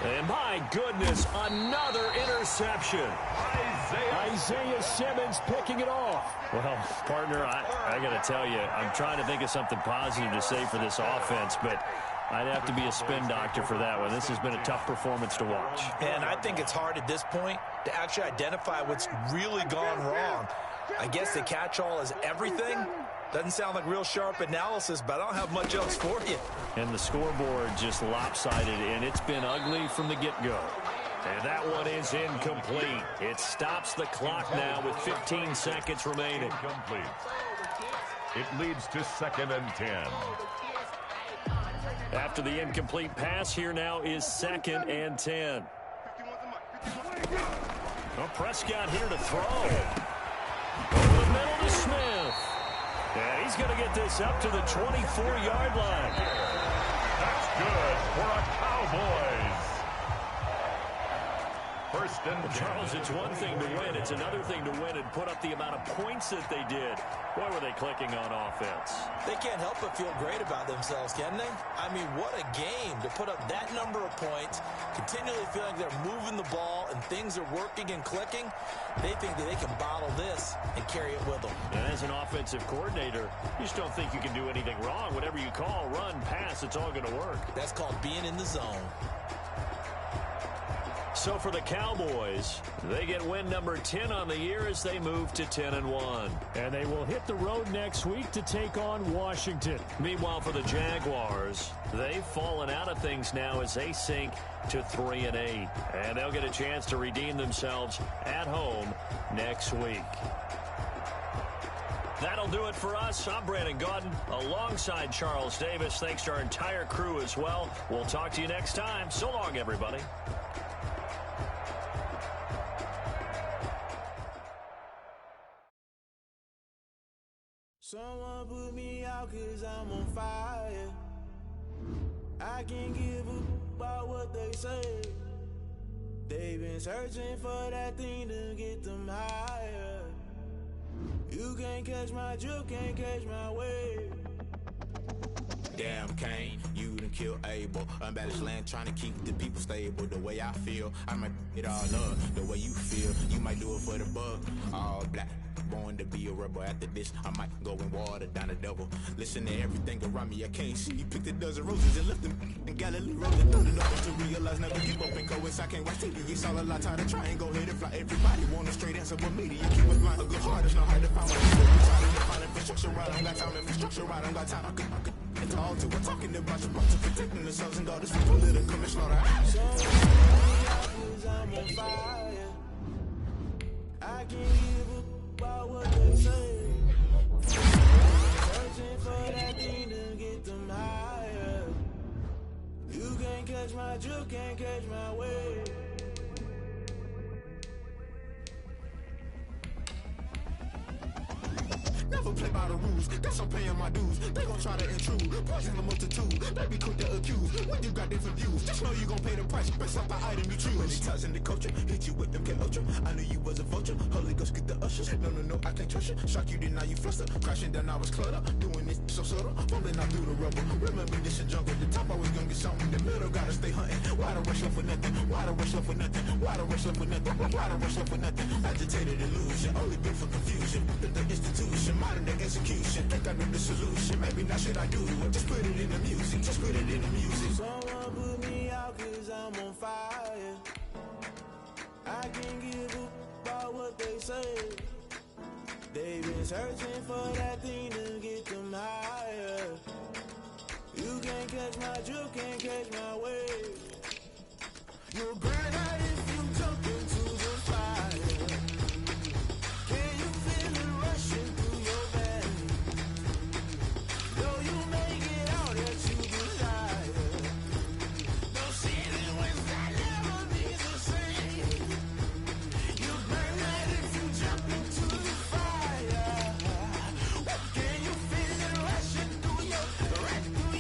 And my goodness, another interception. Isaiah Simmons picking it off. Well, partner, I got to tell you, I'm trying to think of something positive to say for this offense, but I'd have to be a spin doctor for that one. This has been a tough performance to watch. And I think it's hard at this point to actually identify what's really gone wrong. I guess the catch-all is everything. Doesn't sound like real sharp analysis, but I don't have much else for you. And the scoreboard just lopsided, and it's been ugly from the get-go. And that one is incomplete. It stops the clock now with 15 seconds remaining. Incomplete. It leads to 2nd and 10. After the incomplete pass, here now is 2nd and 10. Well, Prescott here to throw. Over the middle to Smith. Yeah, he's going to get this up to the 24-yard line. That's good for a Cowboys. 1st and 10. Charles, it's one thing to win. It's another thing to win and put up the amount of points that they did. Boy, were they clicking on offense. They can't help but feel great about themselves, can they? I mean, what a game to put up that number of points, continually feeling they're moving the ball and things are working and clicking. They think that they can bottle this and carry it with them. And as an offensive coordinator, you just don't think you can do anything wrong. Whatever you call, run, pass, it's all going to work. That's called being in the zone. So for the Cowboys, they get win number 10 on the year as they move to 10-1. And they will hit the road next week to take on Washington. Meanwhile, for the Jaguars, they've fallen out of things now as they sink to 3-8. And they'll get a chance to redeem themselves at home next week. That'll do it for us. I'm Brandon Gaudin alongside Charles Davis. Thanks to our entire crew as well. We'll talk to you next time. So long, everybody. Someone put me out 'cause I'm on fire. I can't give a about what they say. They've been searching for that thing to get them higher. You can't catch my drift, can't catch my wave. Damn, Kane, you done killed Abel. Unbalanced land, trying to keep the people stable. The way I feel, I might it all up. The way you feel, you might do it for the bug. All black, born to be a rebel. After this, I might go and water down the devil. Listen to everything around me, I can't see. Picked a dozen roses and left them in Galilee. Rolling through the numbers to realize never give up and coast. I can't watch TV, it's all a lot. Tired of trying, go ahead and fly. Everybody want a straight answer, but media keep us blind. A good heart is not hard to find. I'm trying to find infrastructure right, I don't got time. Infrastructure right, I don't got time. I could all to we're talking about your to protecting the sons and daughters from political and slaughter. I'm on fire. I can't give a about what they say. Searching for that thing to get them higher. You can't catch my drift, can't catch my wave. Never play by the rules, guess I'm paying my dues. They gon' try to intrude, poison the multitude. They be quick to accuse, when you got different views. Just know you gon' pay the price, based off the item you choose. Many times in the culture, hit you with them K-Ultra. I knew you was a vulture, Holy Ghost get the ushers. No, I can't trust you. Shock you, then now you fluster. Crashing down, I was cluttered. Doing this so subtle, falling out through the rubble. Remember this a jungle, the top always gonna get something. The middle gotta stay hunting. Why the rush up for nothing? Why the rush up for nothing? Why the rush up for nothing? Why the rush up for nothing? Agitated illusion, only built for confusion. The institution, modern day execution. Think I know the solution. Maybe not should I do it? Just put it in the music. Just put it in the music. Someone put me out 'cause I'm on fire. I can't give a about what they say. They've been searching for that thing to get them higher. You can't catch my drift, can't catch my wave. You'll burn out if you jump into the fire. Can you feel it rushing through your veins? Though you make it out that you desire. No ceiling when that never be the same. You burn out if you jump into the fire. Can you feel it rushing through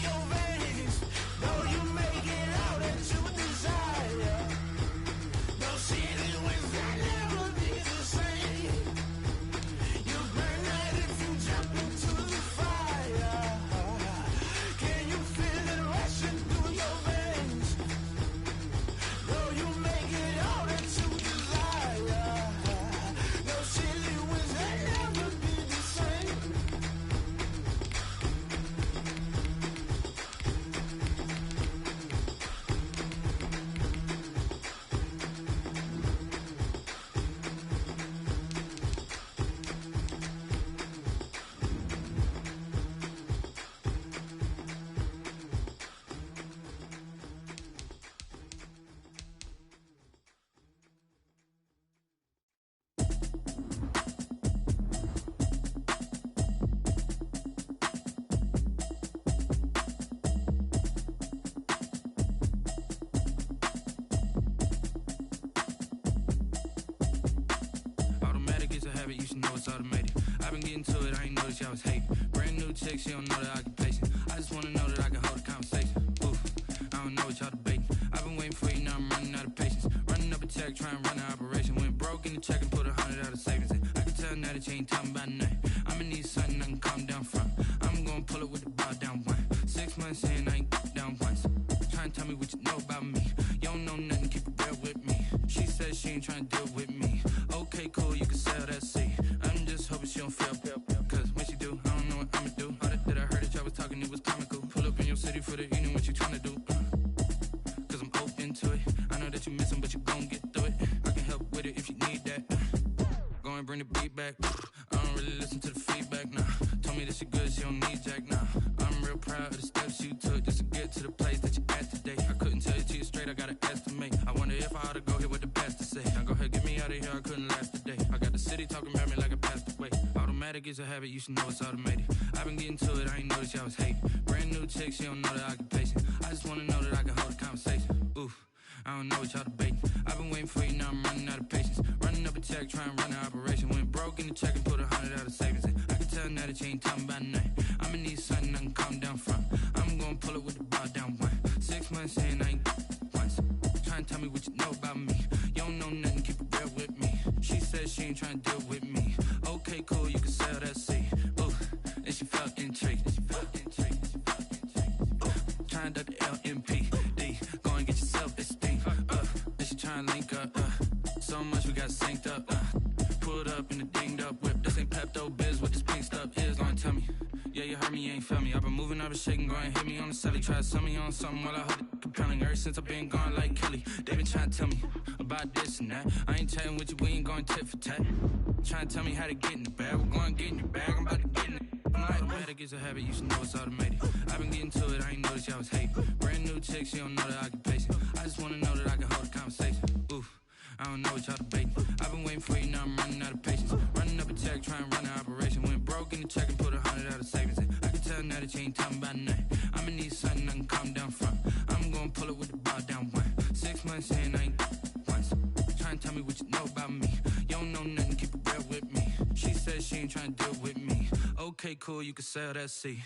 your veins? Though you make it out that you desire. No ceiling when that never be the same. You burn out if you jump into the fire. Can you feel it rushing through your veins? Though you make it out that you desire. No ceiling when that never be the same. Automatic is a habit, you should know it's automated. I've been getting to it, I ain't noticed y'all was hating. Brand new chick, she don't know the occupation. I just wanna know that I can hold a conversation. Oof, I don't know what y'all debating. I've been waiting for you, now I'm running out of patience. Running up a check, trying to run an operation. Went broke in the check and put 100 out of savings in. I can tell now that you ain't talking about nothing. I'ma need something I can calm down from. I'm gonna pull it with the bar down one. 6 months in, I ain't down once. Trying to tell me what you know about me. You don't know nothing, keep it real with me. She said she ain't trying to deal with me. Okay, cool, you can sell that seat. I'm just hoping she don't fail. Cause when she do, I don't know what I'ma do. All that I heard that y'all was talking, it was comical. Pull up in your city for the evening, what you trying to do? Cause I'm open to it. I know that what you missing, but you gon' get through it. I can help with it if you need that. Go and bring the beat back. I don't really listen to the feedback, nah. Told me that she good, she don't need jack, nah. I'm real proud of the steps you took just to get to the place that you're at today. I couldn't tell you to you straight, I gotta estimate. I wonder if I ought to go here with the pastor say. Now go ahead, get me out of here, I couldn't last a day. I got the city talking about me like I passed away. Automatic is a habit, you should know it's automated. I've been getting to it, I ain't noticed y'all was hating. Brand new chick, she don't know the occupation. I just wanna know that I can hold a conversation. Oof, I don't know what y'all debating. I've been waiting for you, now I'm running out of patience. Running up a check, trying to run an operation. Went broke in the check and put 100 out of savings in. I can tell now that you ain't talking about nothing. I'ma need something I can calm down from. I'm gonna pull it with the bar down one. 6 months in, I ain't once. Trying to tell me what you know about me. You don't know nothing, keep it real with me. She said she ain't trying to deal with me. Okay, cool, you can sell that seed. Ooh, and she felt intrigued. Trying to duck the LMPD. Go and get yourself esteem. And she trying to link up. So much we got synced up. Pulled up in the dinged up whip. This ain't Pepto Biz, what this pink stuff is. Go and tell me. Yeah, you heard me, you ain't felt me. I've been moving, I've been shaking, go and hit me on the celly. Try to sell me on something while I hold it compelling. Ever since I've been gone like Kelly, they been trying to tell me about this and that. I ain't chatting with you, we ain't going tit for tat. Trying to tell me how to get in the bag. We're going to get in your bag, I'm about to get in it. Automatic is a habit, you should know it's automated. I've been getting to it, I ain't noticed y'all was hating. Brand new chick, she don't know the occupation. I just wanna know that I can hold a conversation. Oof, I don't know what y'all debating. I've been waiting for you, now I'm running out of patience. Running up a check, trying to run an operation. Went broke in the check and put 100 out of savings in. I can tell now that you ain't talking about nothing. I'ma need something I can calm down from. I'm gonna pull it with the bar down one. 6 months in, I ain't once. Trying to tell me what you know about me. You don't know nothing, keep it real with me. She said she ain't trying to deal with me. Okay, cool, you can sell that seed.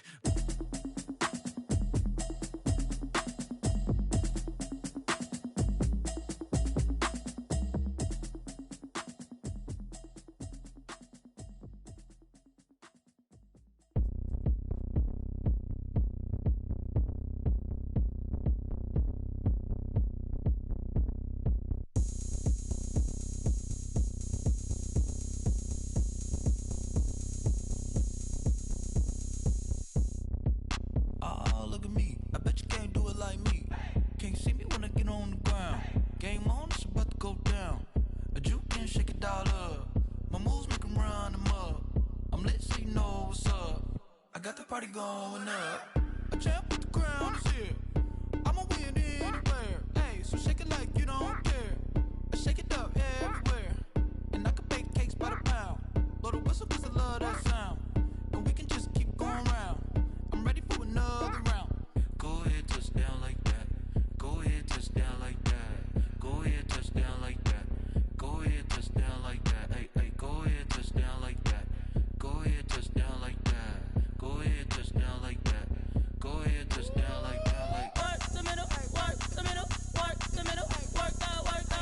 Going up, a champ with the crown is here. I'ma win anywhere. Hey, so shake it like you don't care. I shake it up everywhere. And I can bake cakes by the pound. Blow the whistle cause I love that sound. And we can just keep going round. I'm ready for another round. Go ahead, touch down like that. Go ahead, touch down like that. Go ahead, touch down like that. Go ahead, touch down like that. Hey, hey, go ahead, touch down like that. Go ahead, touch down like that. Go ahead, touch down like that. Go ahead, touch down like that. Like work the middle, work the middle, work the middle, work the middle, work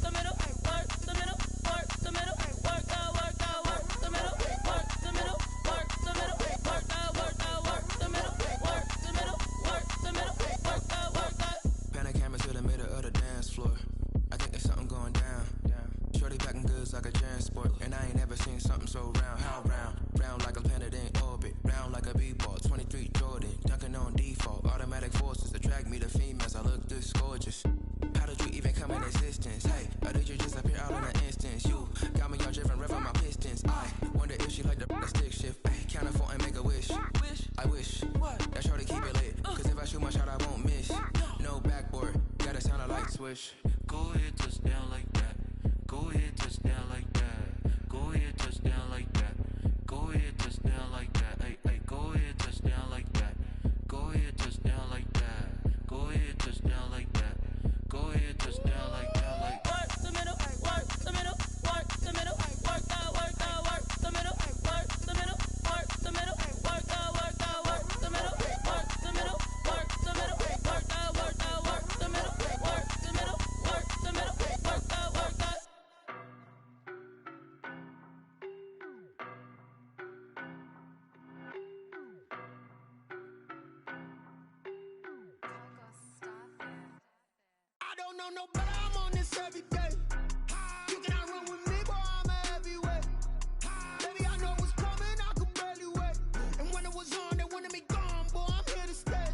the middle, work the middle, work the middle, work the middle, work the middle, work the middle, work the middle, work the middle, work the. Pan a camera to the middle of the dance floor. I think there's something going down. Shorty packing goods like a transport, and I ain't never seen something so round. How round? Round like a planet in orbit, round like a b-ball. 23 Jordan, dunking on default. Automatic forces attract me to females. I look this gorgeous. How did you even come in existence? Hey, or did you just appear out in an instance? You got me all driven, revving my pistons. I wonder if she like the stick shift. Ay, count a four and make a wish. I wish that shorty keep it lit. Cause if I shoot my shot, I won't miss. No backboard, gotta sound a light switch. Go ahead, touch down like that. Go ahead, touch down like that. Go ahead, touch down like that. Go ahead, touch down like that. Hey, hey, go ahead, touch down like that. Go ahead, touch down like that. Go ahead, touch down like that. Go ahead, touch down like that. Like work the middle, work the middle, work the middle, work the middle, work the middle, work the middle, work the middle, work the middle, work the middle, work the middle, work the middle, work the middle, work the middle, work the. I don't know no better, I'm on this every day. You cannot run with me, boy, I'm a heavyweight. Baby, I know what's coming, I could barely wait. And when it was on, they wanted me gone, boy, I'm here to stay.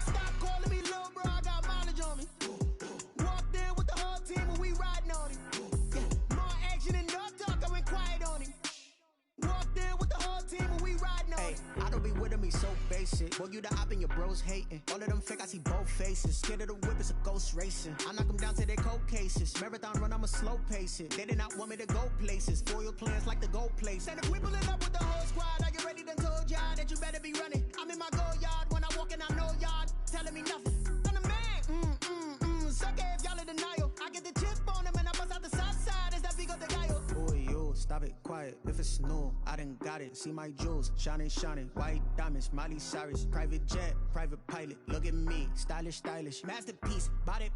Stop calling me little bro, I got mileage on me. you the op and your bros hating. All of them fake, I see both faces. Scared of the whip, it's a ghost racing. I knock them down to their cold cases. Marathon run, I'ma slow pace it. They did not want me to go places. Foil plans like the goal place. And if we pulling up with the whole squad, are you ready? Done told y'all that you better be running. I'm in my go yard when I walk in, I know y'all telling me nothing. I'm the man. Suck it if y'all in denial. I get the chip on them and I bust out the south side. Is that Vigo the guy? Boy, yo, stop it, quiet. If it's new, I done got it. See my jewels, shining, shining. White diamonds, Miley Cyrus. Private jet, private pilot. Look at me, stylish, stylish. Masterpiece, body,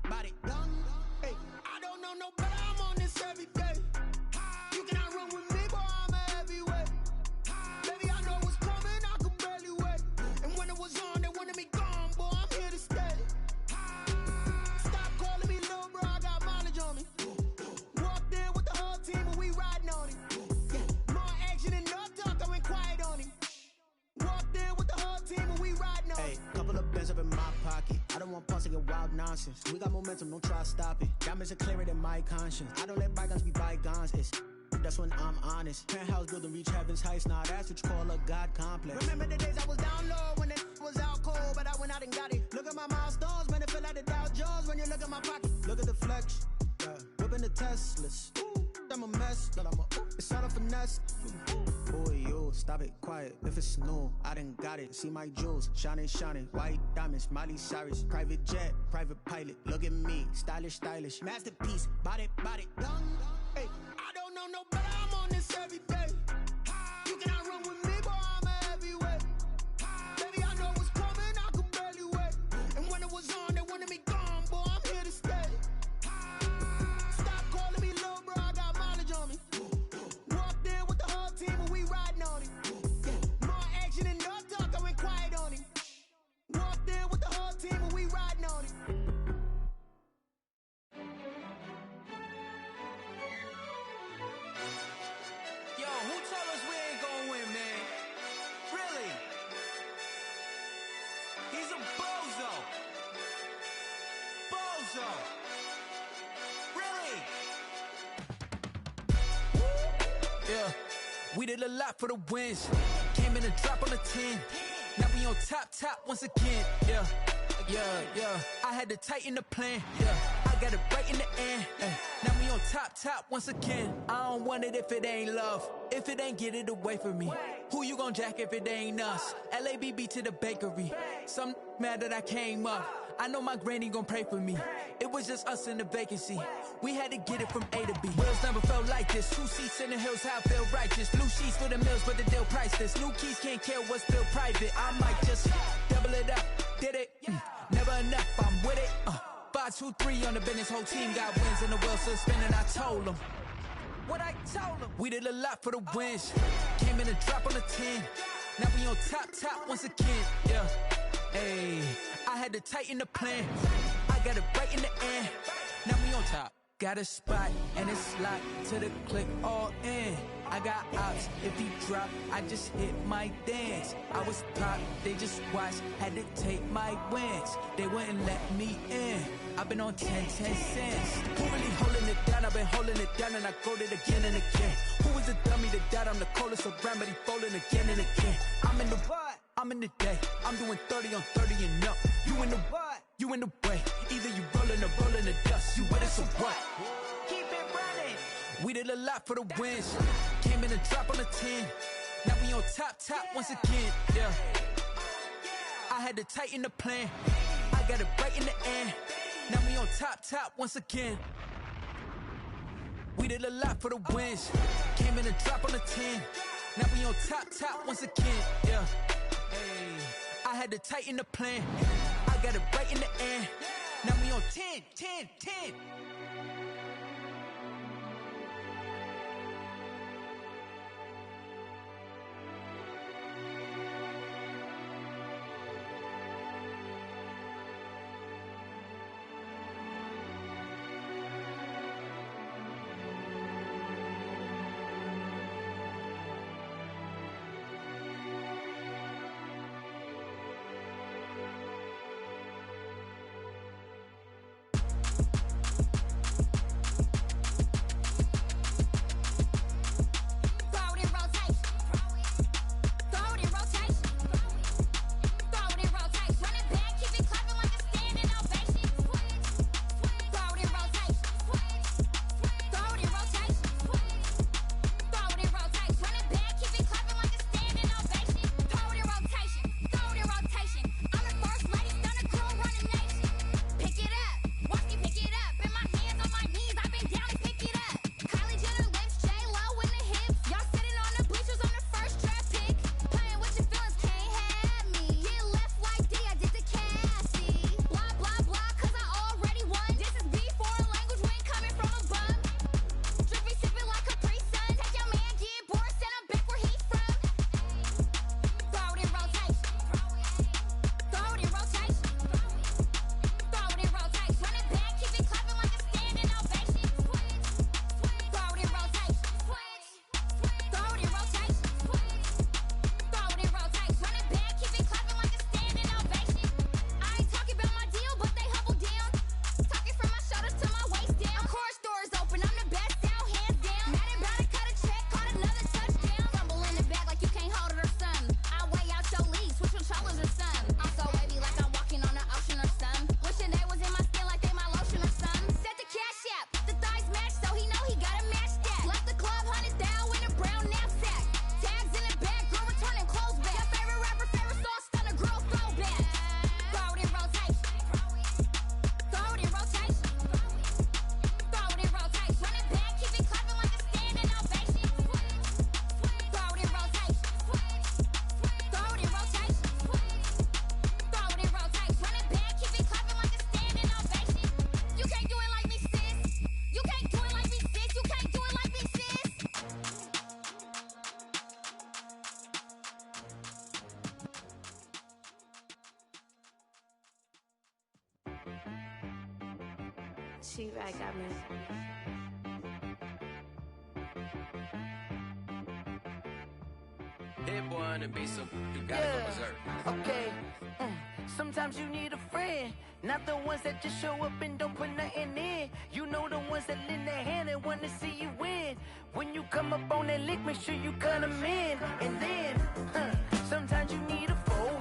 young. Hey, I don't know no better. I'm on this every day. You cannot run with me, boy. I'm a heavyweight. Baby, I know what's coming. I could barely wait. And when it was on, they wanted me gone, boy. I'm here to stay. Stop calling me little bro. I got mileage on me. Walked in with the whole team and we riding on it. Yeah, more action and no talk. I went quiet on him. Walked in with the whole team and we riding on it. Hey, couple of bands up in my pocket. I don't want pause to get wild nonsense. We got momentum, don't try to stop it. Diamonds are clearer than my conscience. I don't let bygones be bygones. That's when I'm honest. Penthouse building reach heaven's heights. Nah, that's what you call a God complex. Remember the days I was down low when it was out cold, but I went out and got it. Look at my milestones, man, it feel like the Dow Jones when you look at my pocket. Look at the flex, whipping the Teslas. I'm a mess, but it's all a finesse. Boy, yo, stop it, quiet. If it's new, I done got it. See my jewels, shining, shining. White diamonds, Miley Cyrus. Private jet, private pilot. Look at me, stylish, stylish. Masterpiece, body, young. Hey, I don't know no better. I'm on this every day. You cannot run with me, boy. I'm a heavyweight. Baby, I know what's coming. I could barely wait. And when it was on, they wanted me gone, boy. I'm here to stay. Stop calling me little bro. I got mileage on me. Walked in with the whole team and we riding on it. Yeah, more action and no talk. I went quiet on him. Walked in with the whole team and we riding on it. Yo, who told us we ain't gonna win, man? Really? He's a bozo. Bozo. Really? Yeah, we did a lot for the wins. Came in and drop on the 10. Now we on top once again. Yeah. I had to tighten the plan. Yeah, I got it right in the end. Now we on top once again. I don't want it if it ain't love. If it ain't, get it away from me. Who you gon' jack if it ain't us? LABB to the bakery. Some mad that I came up. I know my granny gon' pray for me. It was just us in the vacancy. We had to get it from A to B. Wheels never felt like this. 2 seats in the hills, how I feel righteous. Blue sheets for the mills, but the deal priceless. New keys can't care what's still private. I might just double it up. Did it? Never enough, I'm with it. 5, 2, 3 on the business. Whole team got wins and the wheels still spinning. I told them what I told them. We did a lot for the wins. Came in and drop on the 10. Now we on top once again. Yeah. Hey, I had to tighten the plan. I got it right in the end. Now we on top. Got a spot and it's locked to the click all in. I got ops, if he drop, I just hit my dance. I was pop, they just watched, had to take my wins. They wouldn't let me in. I've been on 10 cents. Who really holding it down? I've been holding it down and I go it again and again. Who was the dummy that died? I'm the coldest around, but he folding again and again. I'm in the what? I'm in the day. I'm doing 30 on 30 and up. You in the what? You in the way. Either you rolling or rolling the dust. You with us or what? Keep it running. We did a lot for the wins. Came in and drop on the 10. Now we on top once again. Yeah. I had to tighten the plan. I got it right in the end. Now we on top once again. We did a lot for the wins. Came in and drop on the 10. Now we on top once again. Yeah. Hey, I had to tighten the plan. I got it right in the end. Now we on 10. She right got me. That boy on the beat, so you gotta go berserk. Okay. Sometimes you need a friend, not the ones that just show up and don't put nothing in. You know the ones that lend their hand and want to see you win. When you come up on that lick, make sure you cut them in. And then, sometimes you need a foe,